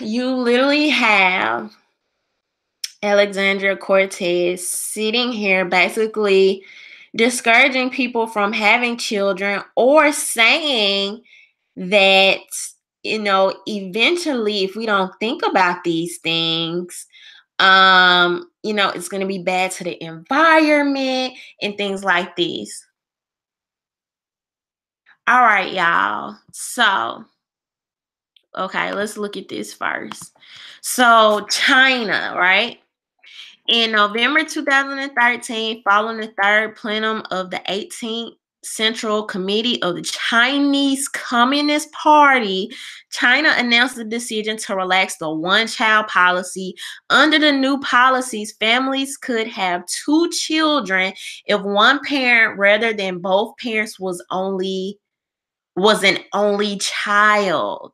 you literally have Alexandria Cortez sitting here basically discouraging people from having children, or saying that, eventually, if we don't think about these things, it's going to be bad to the environment and things like this. All right, y'all. So, okay, let's look at this first. So, China, right? In November 2013, following the third plenum of the 18th Central Committee of the Chinese Communist Party, China announced the decision to relax the one-child policy. Under the new policies, families could have 2 children if one parent rather than both parents was an only child.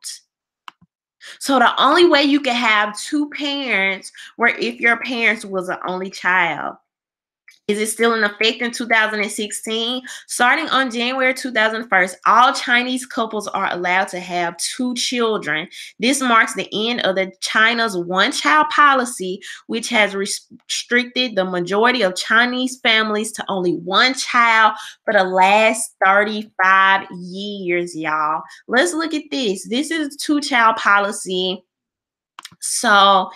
So the only way you can have 2 parents were if your parents was an only child. Is it still in effect in 2016? Starting on January 2001, all Chinese couples are allowed to have 2 children. This marks the end of China's one-child policy, which has restricted the majority of Chinese families to only 1 child for the last 35 years, y'all. Let's look at this. This is 2-child policy. So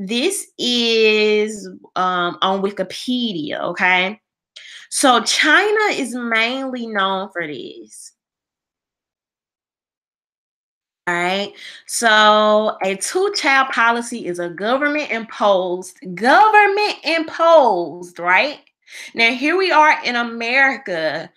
this is on Wikipedia, okay? So China is mainly known for this. All right. So a 2-child policy is a government imposed, right? Now here we are in America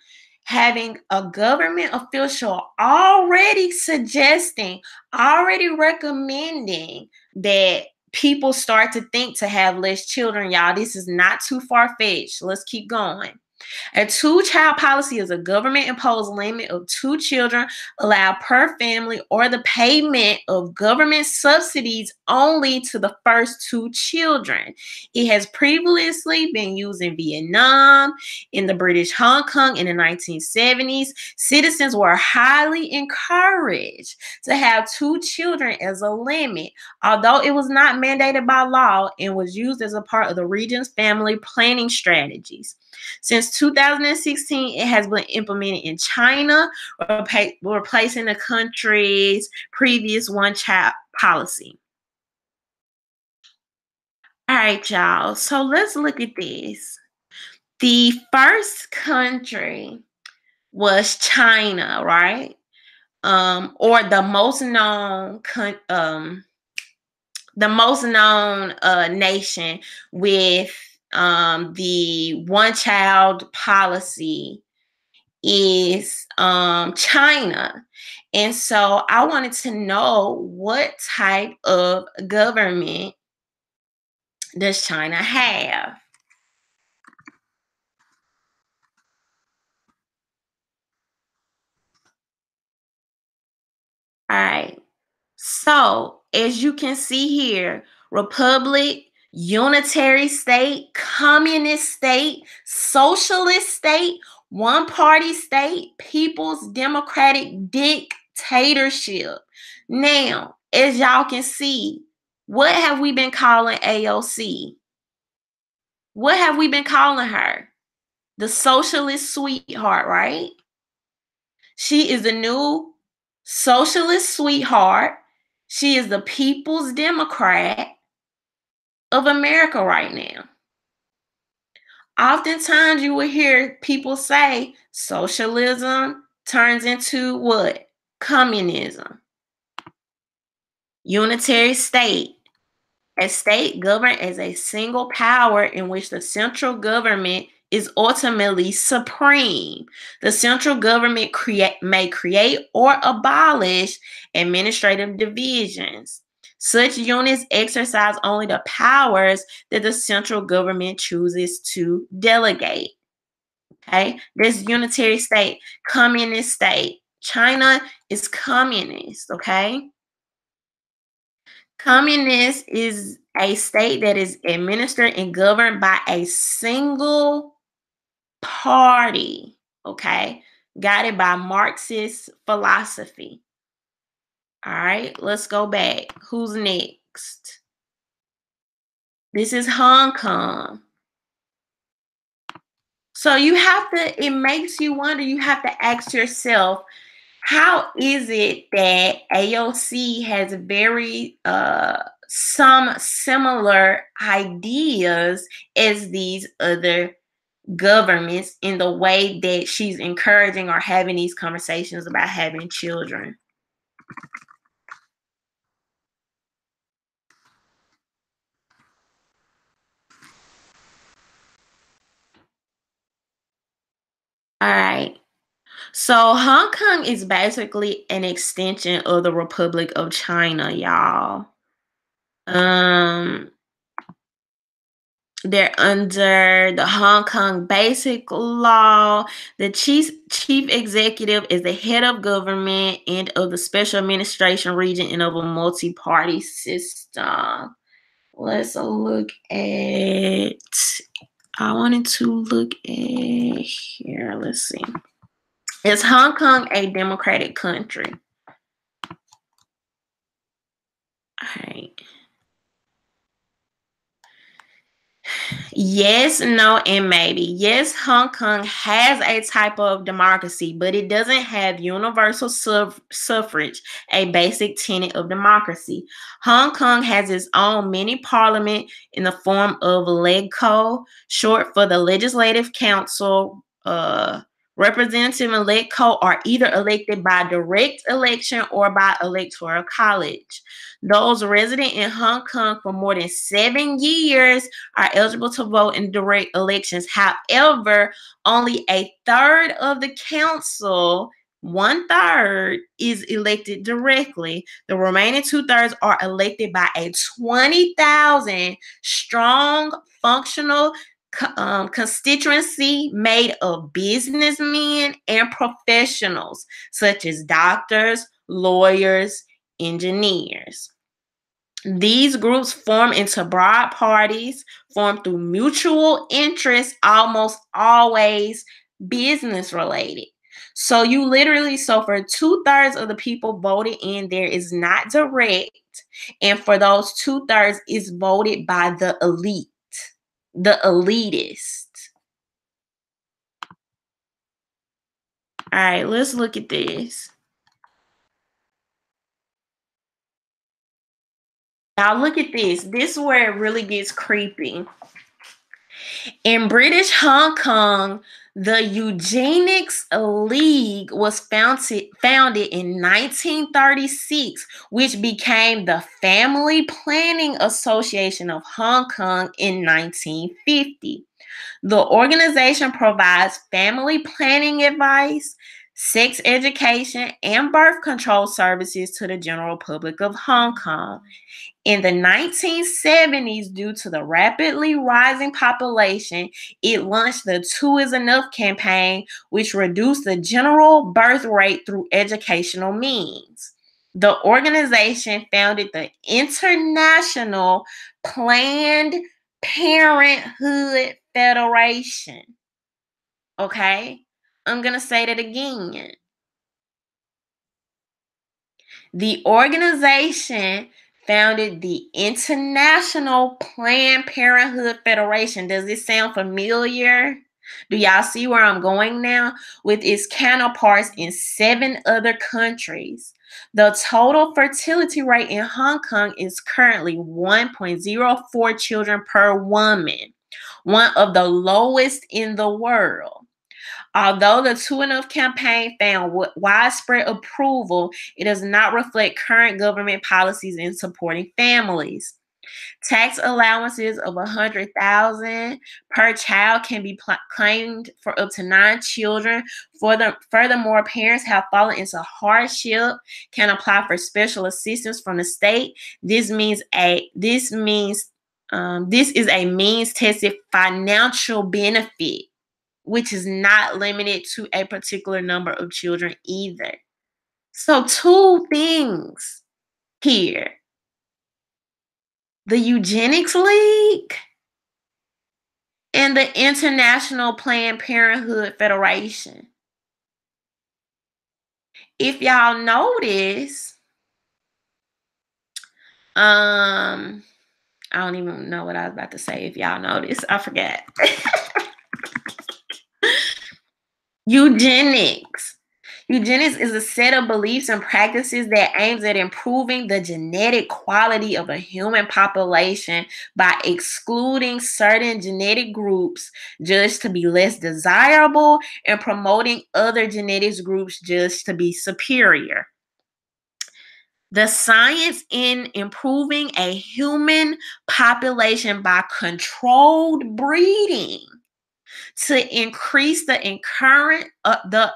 having a government official already suggesting, already recommending that people start to think to have less children, y'all. This is not too far-fetched. Let's keep going. A 2-child policy is a government-imposed limit of 2 children allowed per family, or the payment of government subsidies only to the first 2 children. It has previously been used in Vietnam, in the British Hong Kong in the 1970s. Citizens were highly encouraged to have 2 children as a limit, although it was not mandated by law and was used as a part of the region's family planning strategies. Since 2016, it has been implemented in China, replacing the country's previous one-child policy. All right, y'all. So let's look at this. The first country was China, right? Or the most known nation with the one-child policy is China. And so I wanted to know what type of government does China have? All right. So, as you can see here, republic, unitary state, communist state, socialist state, one party state, people's democratic dictatorship. Now, as y'all can see, what have we been calling AOC? What have we been calling her? The socialist sweetheart, right? She is the new socialist sweetheart. She is the People's Democrat of America right now. Oftentimes you will hear people say socialism turns into what? Communism. Unitary state. A state governed as a single power in which the central government is ultimately supreme. The central government may create or abolish administrative divisions. Such units exercise only the powers that the central government chooses to delegate. Okay, this unitary state, communist state. China is communist, okay? Communist is a state that is administered and governed by a single party, okay, guided by Marxist philosophy. All right, let's go back. Who's next? This is Hong Kong. So it makes you wonder, you have to ask yourself, how is it that AOC has very some similar ideas as these other governments in the way that she's encouraging or having these conversations about having children? All right. So Hong Kong is basically an extension of the Republic of China, y'all. They're under the Hong Kong Basic Law. The chief executive is the head of government and of the special administration region and of a multi-party system. Let's look at, I wanted to look at here. Let's see. Is Hong Kong a democratic country? All right. Yes, no, and maybe. Yes, Hong Kong has a type of democracy, but it doesn't have universal suffrage, a basic tenet of democracy. Hong Kong has its own mini parliament in the form of LegCo, short for the Legislative Council. Representative and LegCo are either elected by direct election or by electoral college. Those resident in Hong Kong for more than 7 years are eligible to vote in direct elections. However, only a third of the council, 1/3, is elected directly. The remaining 2/3 are elected by a 20,000 strong functional constituency made of businessmen and professionals such as doctors, lawyers, engineers. These groups form into broad parties, formed through mutual interest, almost always business related. So for 2/3 of the people voted in, there is not direct, and for those 2/3 is voted by the elite, the elitist. All right, let's look at this. Now look at this. This is where it really gets creepy. In British Hong Kong, the Eugenics League was founded in 1936, which became the Family Planning Association of Hong Kong in 1950. The organization provides family planning advice, sex education, and birth control services to the general public of Hong Kong. In the 1970s, due to the rapidly rising population, it launched the Two is Enough campaign, which reduced the general birth rate through educational means. The organization founded the International Planned Parenthood Federation. Okay? I'm going to say that again. The organization founded the International Planned Parenthood Federation. Does this sound familiar? Do y'all see where I'm going now? With its counterparts in 7 other countries. The total fertility rate in Hong Kong is currently 1.04 children per woman, one of the lowest in the world. Although the Two Enough campaign found widespread approval, it does not reflect current government policies in supporting families. Tax allowances of $100,000 per child can be claimed for up to 9 children. Furthermore, parents have fallen into hardship can apply for special assistance from the state. This is a means-tested financial benefit, which is not limited to a particular number of children either. So 2 things here. The Eugenics League and the International Planned Parenthood Federation. If y'all notice, I don't even know what I was about to say. If y'all notice, I forgot. Eugenics. Eugenics is a set of beliefs and practices that aims at improving the genetic quality of a human population by excluding certain genetic groups judged to be less desirable and promoting other genetic groups judged to be superior. The science in improving a human population by controlled breeding to increase the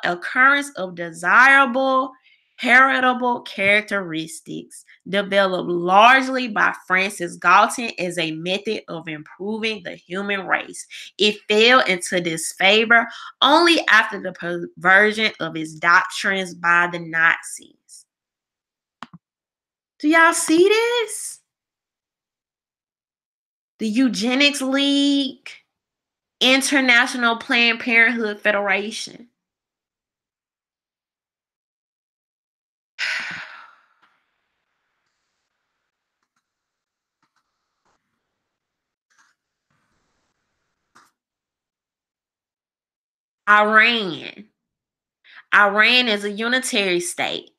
occurrence of desirable, heritable characteristics developed largely by Francis Galton as a method of improving the human race. It fell into disfavor only after the perversion of its doctrines by the Nazis. Do y'all see this? The Eugenics League, International Planned Parenthood Federation. Iran. Iran is a unitary state,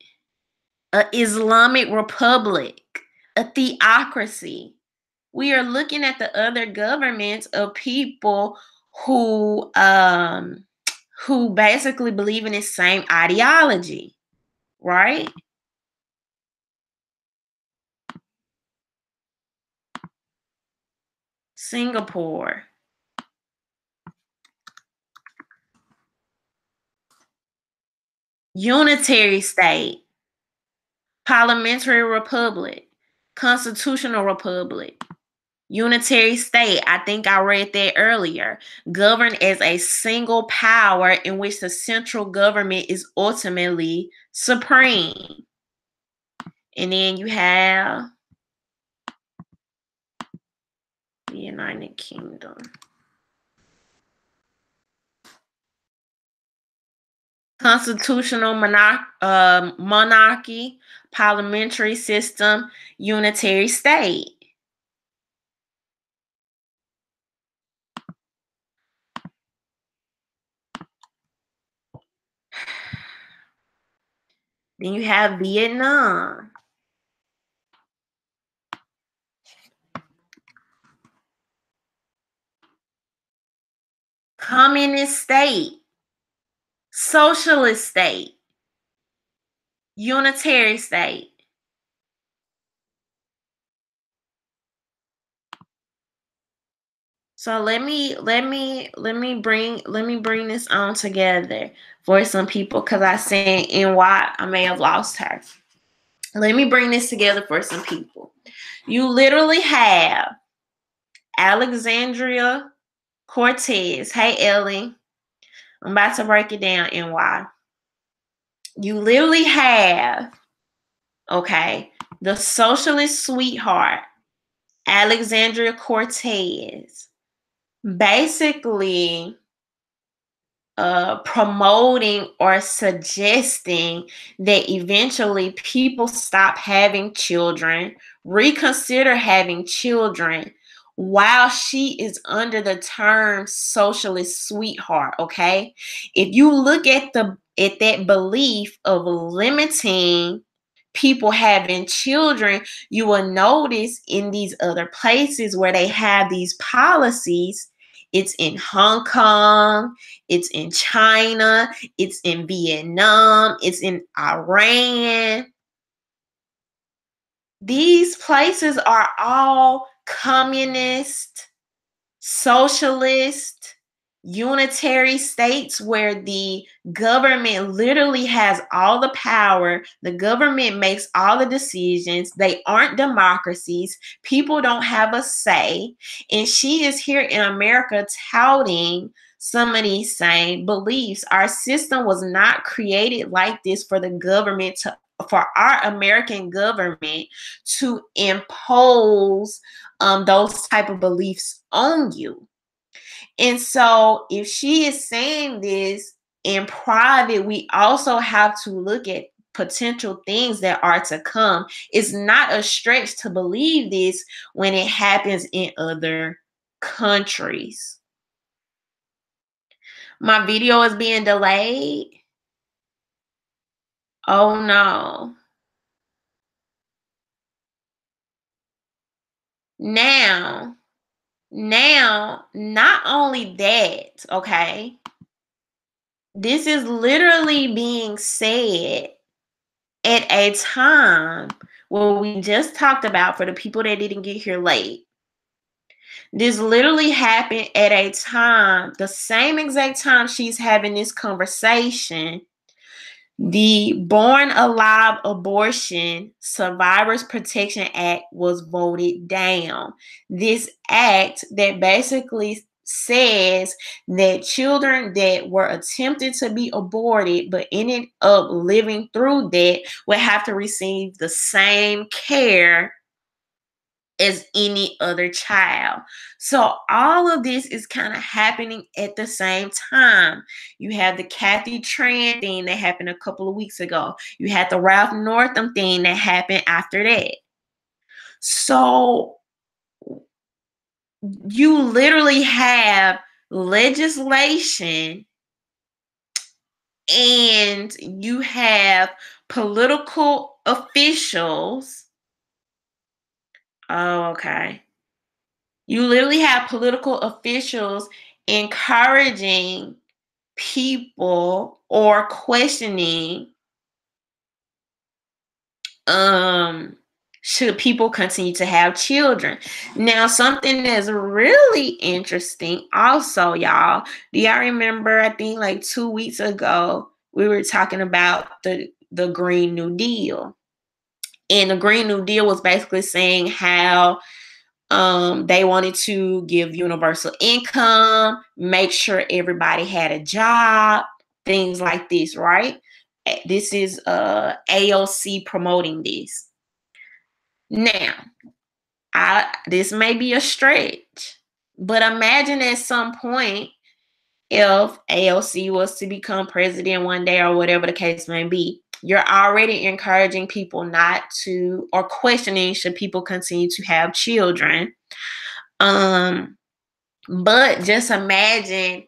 an Islamic republic, a theocracy. We are looking at the other governments of people who basically believe in the same ideology, right? Singapore. Unitary state, parliamentary republic, constitutional republic, unitary state. I think I read that earlier. Governed as a single power in which the central government is ultimately supreme. And then you have the United Kingdom. Constitutional monarchy, parliamentary system, unitary state. Then you have Vietnam. Communist state. Socialist state. Unitary state. So let me bring this on together for some people, because I said and why I may have lost her. Let me bring this together for some people. You literally have Alexandria Cortez. Hey, Ellie. I'm about to break it down and why. You literally have, okay, the socialist sweetheart, Alexandria Cortez, basically promoting or suggesting that eventually people stop having children, reconsider having children, while she is under the term socialist sweetheart. Okay, if you look at that belief of limiting people having children, you will notice in these other places where they have these policies. It's in Hong Kong, it's in China, it's in Vietnam, it's in Iran. These places are all communist, socialist, unitary states where the government literally has all the power. The government makes all the decisions. They aren't democracies. People don't have a say. And she is here in America touting some of these same beliefs. Our system was not created like this for the government for our American government to impose those type of beliefs on you. And so if she is saying this in private, we also have to look at potential things that are to come. It's not a stretch to believe this when it happens in other countries. My video is being delayed. Oh no. Now, not only that, okay, this is literally being said at a time where we just talked about, for the people that didn't get here late. This literally happened at a time, the same exact time she's having this conversation. The Born Alive Abortion Survivors Protection Act was voted down. This act that basically says that children that were attempted to be aborted but ended up living through that would have to receive the same care as any other child. So all of this is kind of happening at the same time. You have the Kathy Tran thing that happened a couple of weeks ago. You had the Ralph Northam thing that happened after that. So you literally have legislation and you have political officials. Oh, okay. You literally have political officials encouraging people or questioning should people continue to have children. Now, something that's really interesting also, y'all. Do y'all remember, I think like 2 weeks ago, we were talking about the Green New Deal. And the Green New Deal was basically saying how they wanted to give universal income, make sure everybody had a job, things like this, right? This is AOC promoting this. Now, this may be a stretch, but imagine at some point if AOC was to become president one day or whatever the case may be, you're already encouraging people not to, or questioning should people continue to have children. But just imagine,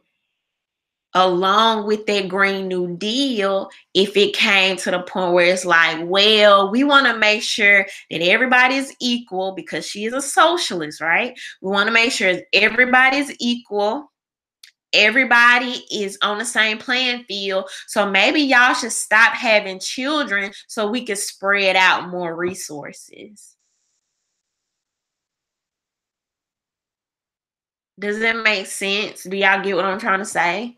along with that Green New Deal, if it came to the point where it's like, well, we want to make sure that everybody's equal, because she is a socialist, right? We want to make sure everybody's equal. Everybody is on the same playing field. So maybe y'all should stop having children so we can spread out more resources. Does that make sense? Do y'all get what I'm trying to say?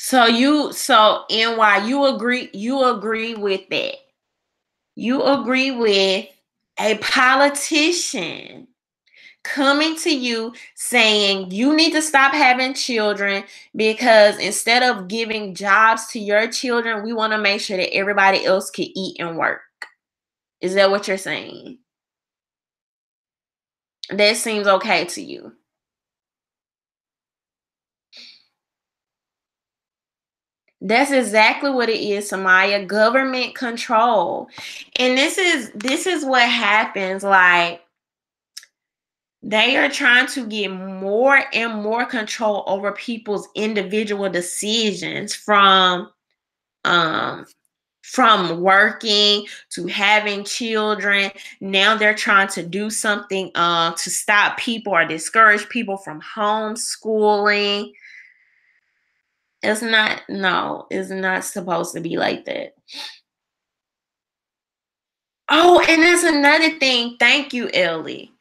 So NY, you agree with that. You agree with a politician coming to you saying you need to stop having children because instead of giving jobs to your children, we want to make sure that everybody else can eat and work. Is that what you're saying? That seems okay to you. That's exactly what it is, Samaya. Government control. And this is what happens. Like, they are trying to get more and more control over people's individual decisions um from working to having children. Now they're trying to do something to stop people or discourage people from homeschooling. It's not supposed to be like that. Oh, and that's another thing. Thank you, Ellie.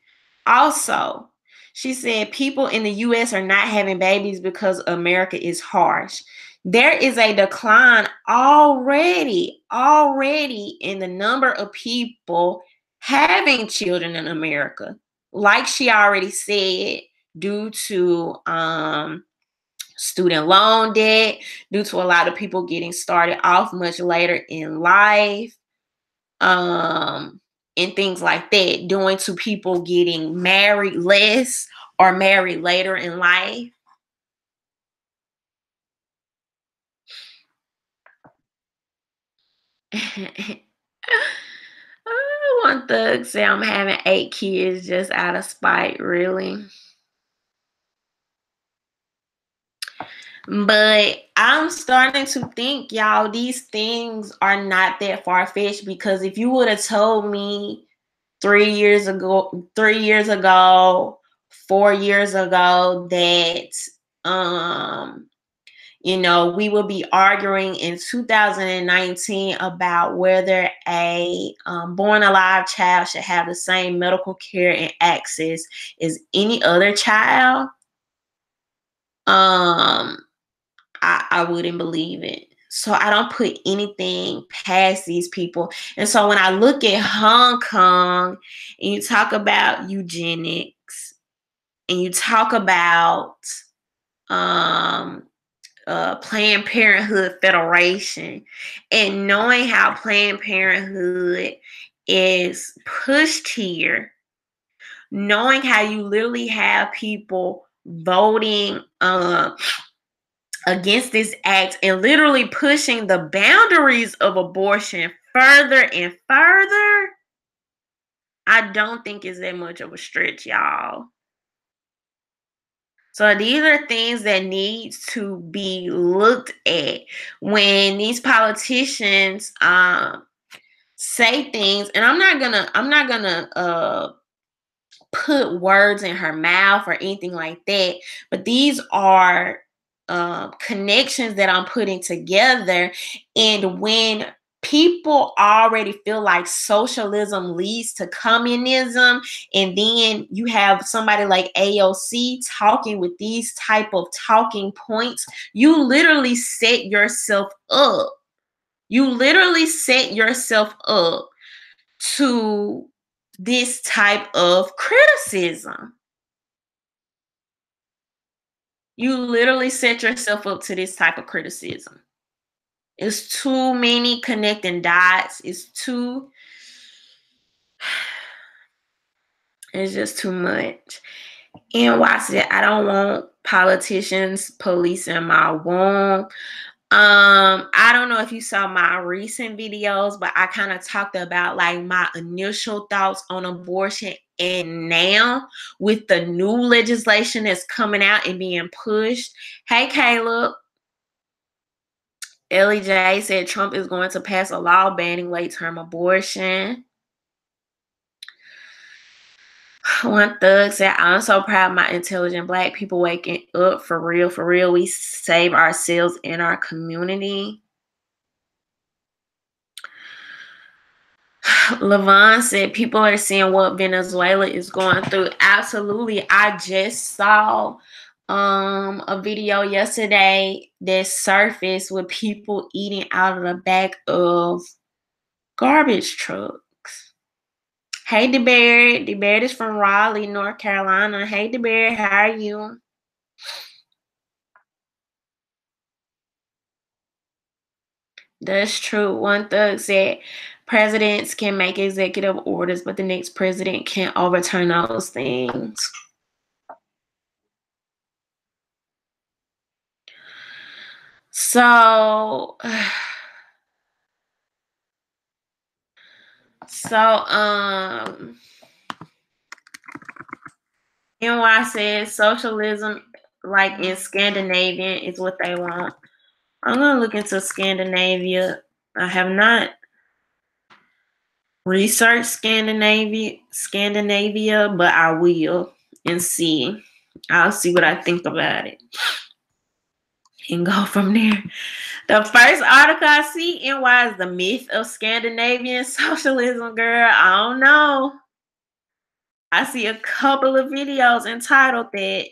Also, she said people in the US are not having babies because America is harsh. There is a decline already in the number of people having children in America. Like she already said, due to student loan debt, due to a lot of people getting started off much later in life, and things like that, due to people getting married less or married later in life. One thug say I'm having 8 kids just out of spite, really. But I'm starting to think, y'all, these things are not that far-fetched, because if you would have told me 3 years ago, 4 years ago that we will be arguing in 2019 about whether a born alive child should have the same medical care and access as any other child, I wouldn't believe it. So I don't put anything past these people. And so when I look at Hong Kong and you talk about eugenics and you talk about Planned Parenthood Federation, and knowing how Planned Parenthood is pushed here, knowing how you literally have people voting against this act and literally pushing the boundaries of abortion further and further, I don't think it's that much of a stretch, y'all. So these are things that needs to be looked at when these politicians say things. And I'm not gonna put words in her mouth or anything like that, but these are connections that I'm putting together. And when people already feel like socialism leads to communism, and then you have somebody like AOC talking with these type of talking points, you literally set yourself up. You literally set yourself up to this type of criticism. You literally set yourself up to this type of criticism. It's too many connecting dots. It's just too much. And watch it. I don't want politicians policing my womb. I don't know if you saw my recent videos, but I kind of talked about like my initial thoughts on abortion, and now with the new legislation that's coming out and being pushed. Hey, Caleb. Ellie J said Trump is going to pass a law banning late-term abortion. One thug said, I'm so proud of my intelligent Black people waking up. For real, for real. We save ourselves and our community. Levon said people are seeing what Venezuela is going through. Absolutely. I just saw a video yesterday that surfaced with people eating out of the back of garbage trucks. Hey, DeBerry. DeBerry is from Raleigh, North Carolina. Hey, DeBerry, how are you? That's true. One thug said presidents can make executive orders, but the next president can't overturn those things. So, NY says socialism, like in Scandinavian, is what they want. I'm gonna look into Scandinavia. I have not researched Scandinavia, but I will and see. I'll see what I think about it and go from there. The first article I see in why is the myth of Scandinavian socialism, girl. I don't know. I see a couple of videos entitled that.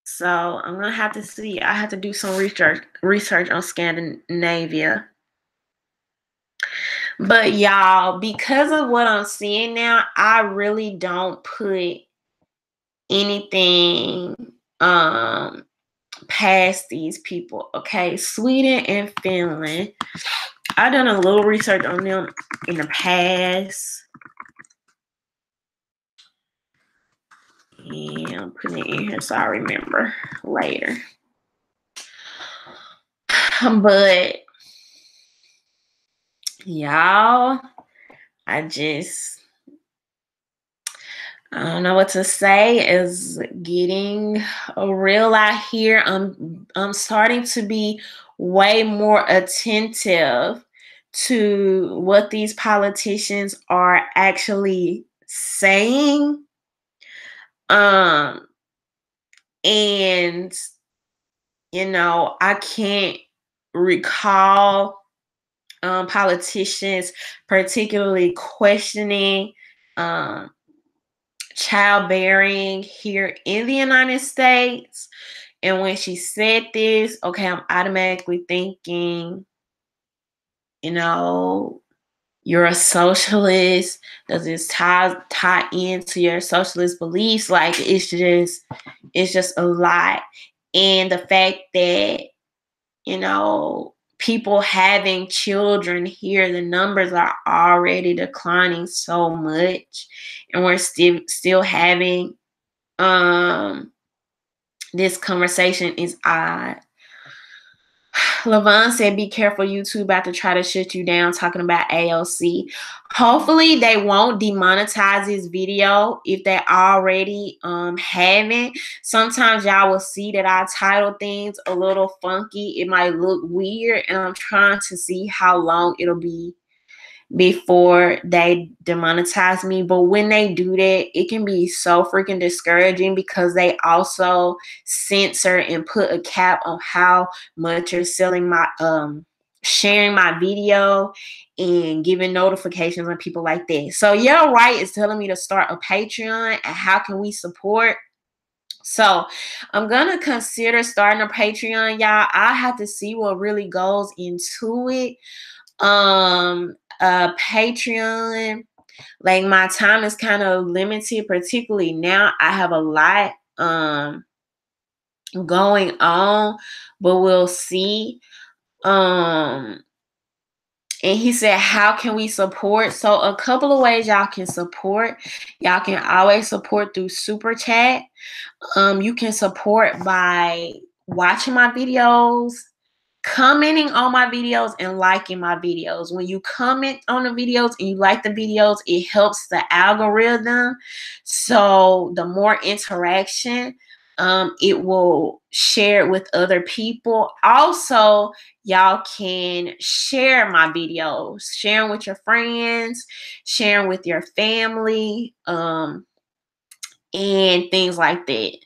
So I'm gonna have to see. I have to do some research on Scandinavia. But y'all, because of what I'm seeing now, I really don't put anything past these people. Okay, Sweden and Finland. I've done a little research on them in the past. And I'm putting it in here so I remember later. But y'all, I don't know what to say. Is getting real out here. I'm starting to be way more attentive to what these politicians are actually saying. And I can't recall politicians particularly questioning childbearing here in the United States. And when she said this, okay, I'm automatically thinking, you're a socialist. Does this tie into your socialist beliefs? Like it's just a lot. And the fact that, people having children here, the numbers are already declining so much. And we're still having this conversation is odd. Lavon said, be careful, YouTube about to try to shut you down talking about AOC. Hopefully they won't demonetize this video if they already haven't. Sometimes y'all will see that I title things a little funky. It might look weird, and I'm trying to see how long it'll be before they demonetize me. But when they do that, it can be so freaking discouraging because they also censor and put a cap on how much you're selling my sharing my video and giving notifications on people like that. So yeah, right, it's telling me to start a Patreon and how can we support. So I'm gonna consider starting a Patreon, y'all. I have to see what really goes into it. Patreon, like my time is kind of limited, particularly now. I have a lot going on, but we'll see. And he said, how can we support? So a couple of ways y'all can support. Y'all can always support through Super Chat. You can support by watching my videos, commenting on my videos, and liking my videos. When you comment on the videos and you like the videos, it helps the algorithm. So the more interaction, it will share it with other people. Also, y'all can share my videos, sharing with your friends, sharing with your family, and things like that.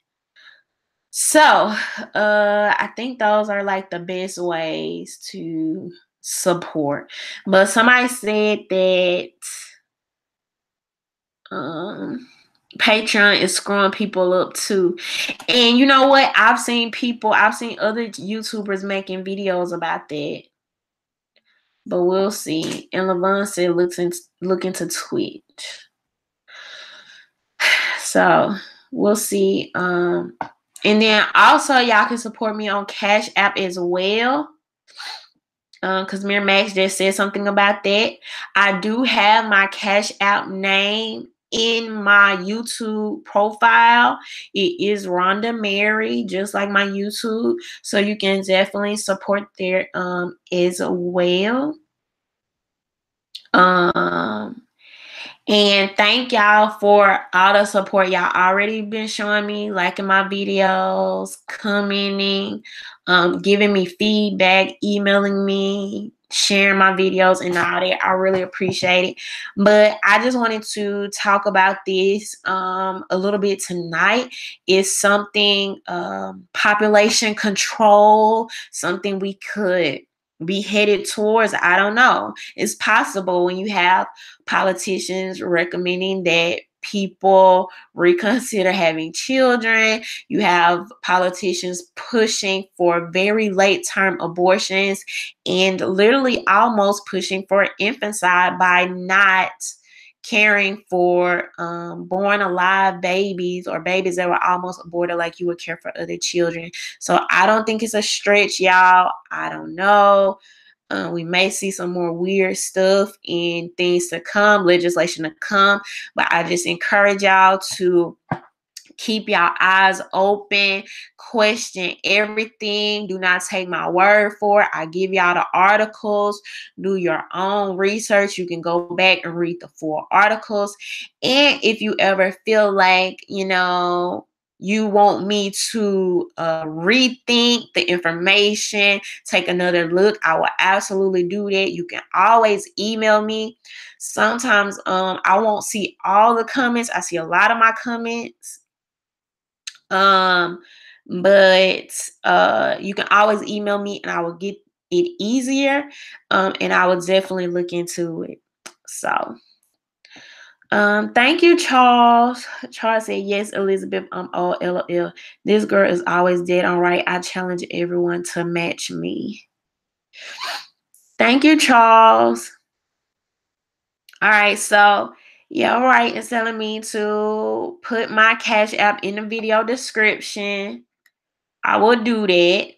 So, I think those are like the best ways to support. But somebody said that, Patreon is screwing people up too. And you know what? I've seen other YouTubers making videos about that. But we'll see. And Levon said look into Twitch. So we'll see. And then also y'all can support me on Cash App as well. Because Mir Max just said something about that. I do have my Cash App name in my YouTube profile. It is RhondaMary, just like my YouTube. So you can definitely support there as well. And thank y'all for all the support y'all already been showing me, liking my videos, commenting, giving me feedback, emailing me, sharing my videos and all that. I really appreciate it. But I just wanted to talk about this a little bit tonight. It's something population control, something we could be headed towards. I don't know. It's possible when you have politicians recommending that people reconsider having children. You have politicians pushing for very late term abortions and literally almost pushing for infanticide by not caring for born alive babies or babies that were almost aborted like you would care for other children. So I don't think it's a stretch, y'all. I don't know. We may see some more weird stuff and things to come, legislation to come, but I just encourage y'all to keep y'all eyes open, question everything. Do not take my word for it. I give y'all the articles. Do your own research. You can go back and read the full articles. And if you ever feel like, you want me to rethink the information, take another look, I will absolutely do that. You can always email me. Sometimes I won't see all the comments. I see a lot of my comments. But you can always email me and I will get it easier. And I will definitely look into it. So thank you, Charles. Charles said, yes, Elizabeth, I'm all LOL. This girl is always dead on right. I challenge everyone to match me. Thank you, Charles. All right, so yeah, all right, it's telling me to put my Cash App in the video description. I will do that.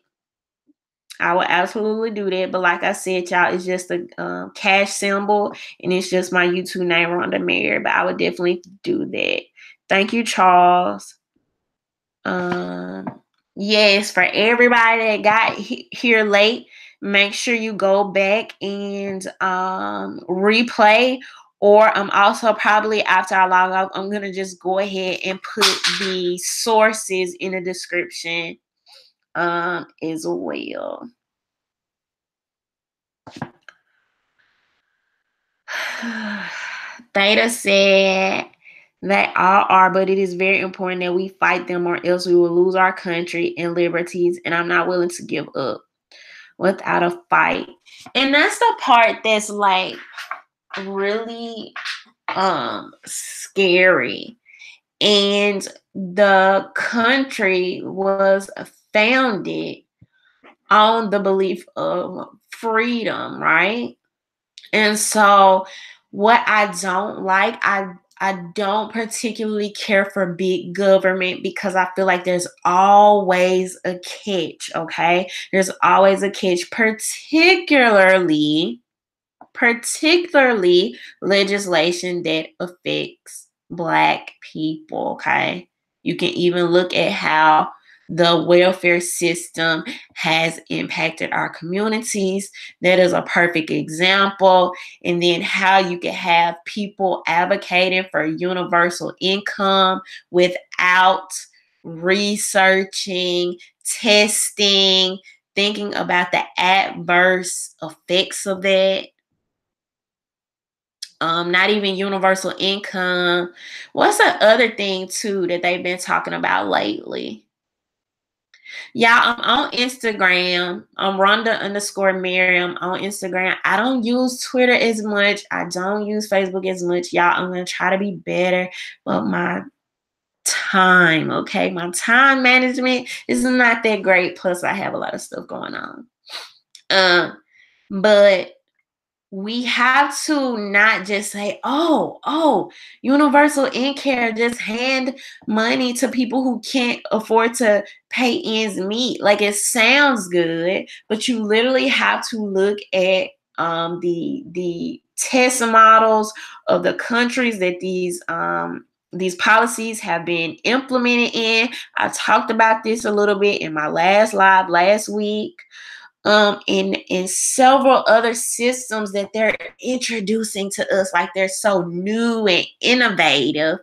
I will absolutely do that. But like I said, y'all, it's just a cash symbol and it's just my YouTube name, RhondaMary. But I would definitely do that. Thank you, Charles. Yes, for everybody that got here late, make sure you go back and replay. Or also probably after I log off, I'm going to just go ahead and put the sources in the description as well. Theta said they all are, but it is very important that we fight them or else we will lose our country and liberties, and I'm not willing to give up without a fight. And that's the part that's like really scary. And the country was founded on the belief of freedom, right? And so what I don't like, I don't particularly care for big government because I feel like there's always a catch, okay? There's always a catch, particularly legislation that affects Black people, okay? You can even look at how the welfare system has impacted our communities. That is a perfect example. And then how you can have people advocating for universal income without researching, testing, thinking about the adverse effects of that. Not even universal income. What's the other thing too that they've been talking about lately? Yeah, I'm on Instagram. I'm Rhonda_Mary on Instagram. I don't use Twitter as much. I don't use Facebook as much. Y'all, I'm gonna try to be better. But my time, okay? My time management is not that great. Plus, I have a lot of stuff going on. But we have to not just say, oh, universal income, just hand money to people who can't afford to pay ends meet. Like, it sounds good, but you literally have to look at the test models of the countries that these policies have been implemented in. I talked about this a little bit in my last live last week. And several other systems that they're introducing to us, like they're so new and innovative.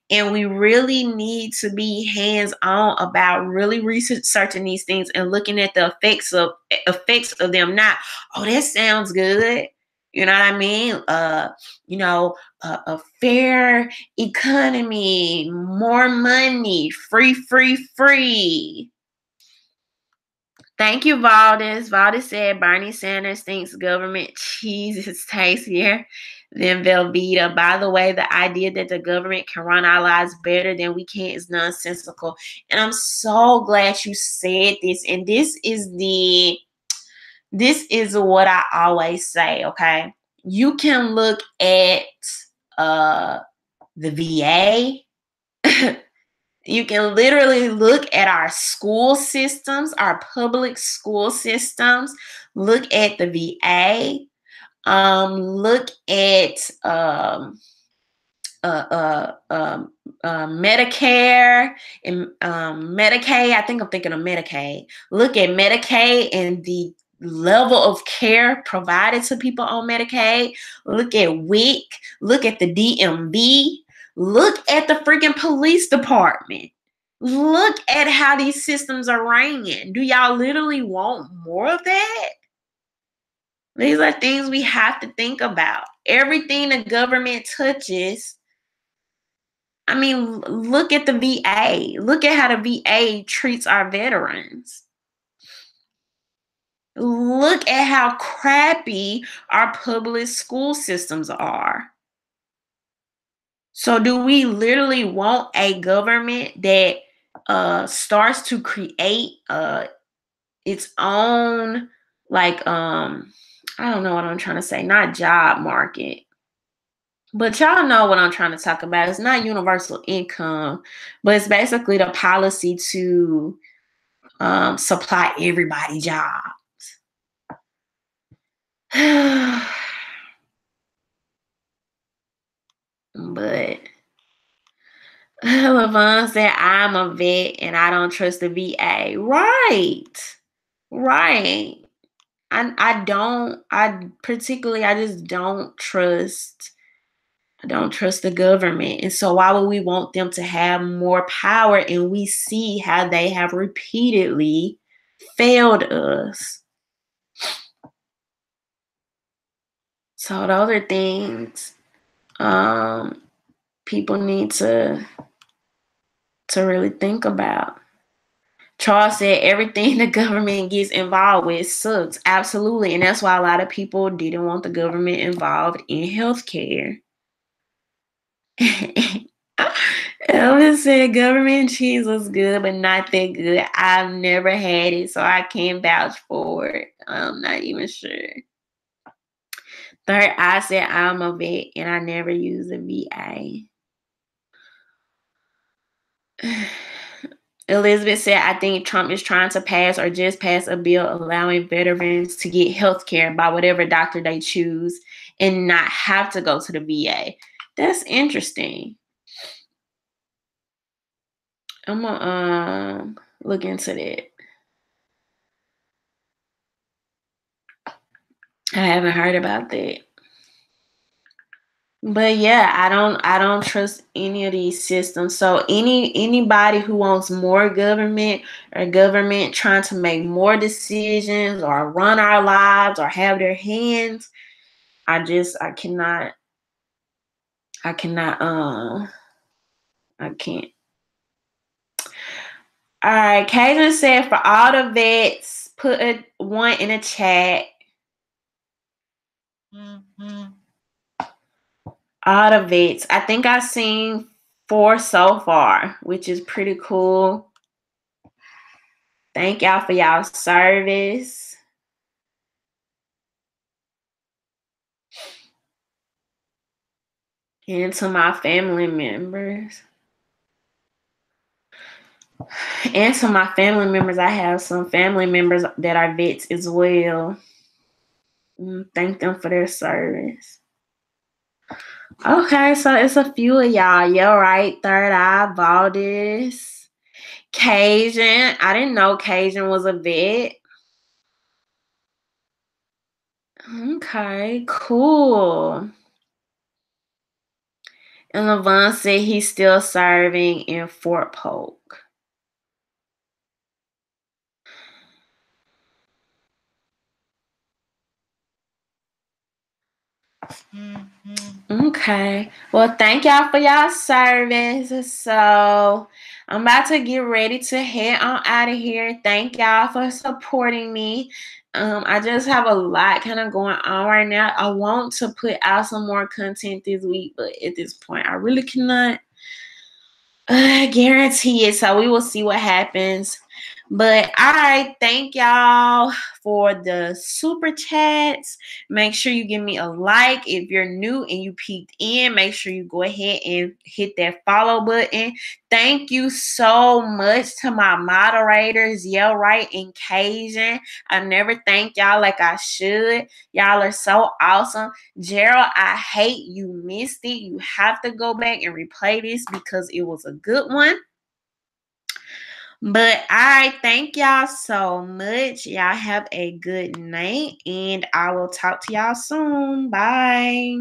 And we really need to be hands-on about really researching these things and looking at the effects of them. Not, oh, that sounds good. You know what I mean? A fair economy, more money, free. Thank you, Valdez. Valdez said Bernie Sanders thinks government cheese is tastier than Velveeta. By the way, the idea that the government can run our lives better than we can is nonsensical. And I'm so glad you said this. And this is what I always say, okay? You can look at the VA. You can literally look at our school systems, our public school systems, look at the VA, look at Medicare and Medicaid. I think I'm thinking of Medicaid. Look at Medicaid and the level of care provided to people on Medicaid. Look at WIC. Look at the DMV. Look at the freaking police department. Look at how these systems are ran. Do y'all literally want more of that? These are things we have to think about. Everything the government touches. I mean, look at the VA. Look at how the VA treats our veterans. Look at how crappy our public school systems are. So do we literally want a government that starts to create its own, like, I don't know what I'm trying to say, not job market, but y'all know what I'm trying to talk about. It's not universal income, but it's basically the policy to supply everybody jobs. But Lavon said, I'm a vet and I don't trust the VA. Right. I just don't trust the government. And so why would we want them to have more power? And we see how they have repeatedly failed us. So those are things people need to really think about. Charles said everything the government gets involved with sucks. Absolutely. And that's why a lot of people didn't want the government involved in healthcare. Elvis said government cheese was good, but not that good. I've never had it, so I can't vouch for it. I'm not even sure. Third, I said I'm a vet and I never use a VA. Elizabeth said, I think Trump is trying to pass or just pass a bill allowing veterans to get health care by whatever doctor they choose and not have to go to the VA. That's interesting. I'm going to look into that. I haven't heard about that. But yeah, I don't trust any of these systems. So anybody who wants more government or government trying to make more decisions or run our lives or have their hands, I can't. All right, Cajun said for all the vets, put a 1 in a chat. Mm-hmm. All the vets. I think I seen 4 so far, which is pretty cool. Thank y'all for y'all service. And to my family members. And to my family members, I have some family members that are vets as well. Thank them for their service. Okay, so it's a few of y'all. You're right. Third Eye, Valdez, Cajun. I didn't know Cajun was a vet. Okay, cool. And Levon said he's still serving in Fort Polk. Okay. Well, thank y'all for y'all service. So I'm about to get ready to head on out of here. Thank y'all for supporting me. I just have a lot kind of going on right now. I want to put out some more content this week, but at this point, I really cannot guarantee it. So we will see what happens. But all right, thank y'all for the super chats. Make sure you give me a like. If you're new and you peeked in, make sure you go ahead and hit that follow button. Thank you so much to my moderators, Yell Right and Cajun. I never thank y'all like I should. Y'all are so awesome. Gerald, I hate you missed it. You have to go back and replay this because it was a good one. But all right, thank y'all so much. Y'all have a good night, and I will talk to y'all soon. Bye.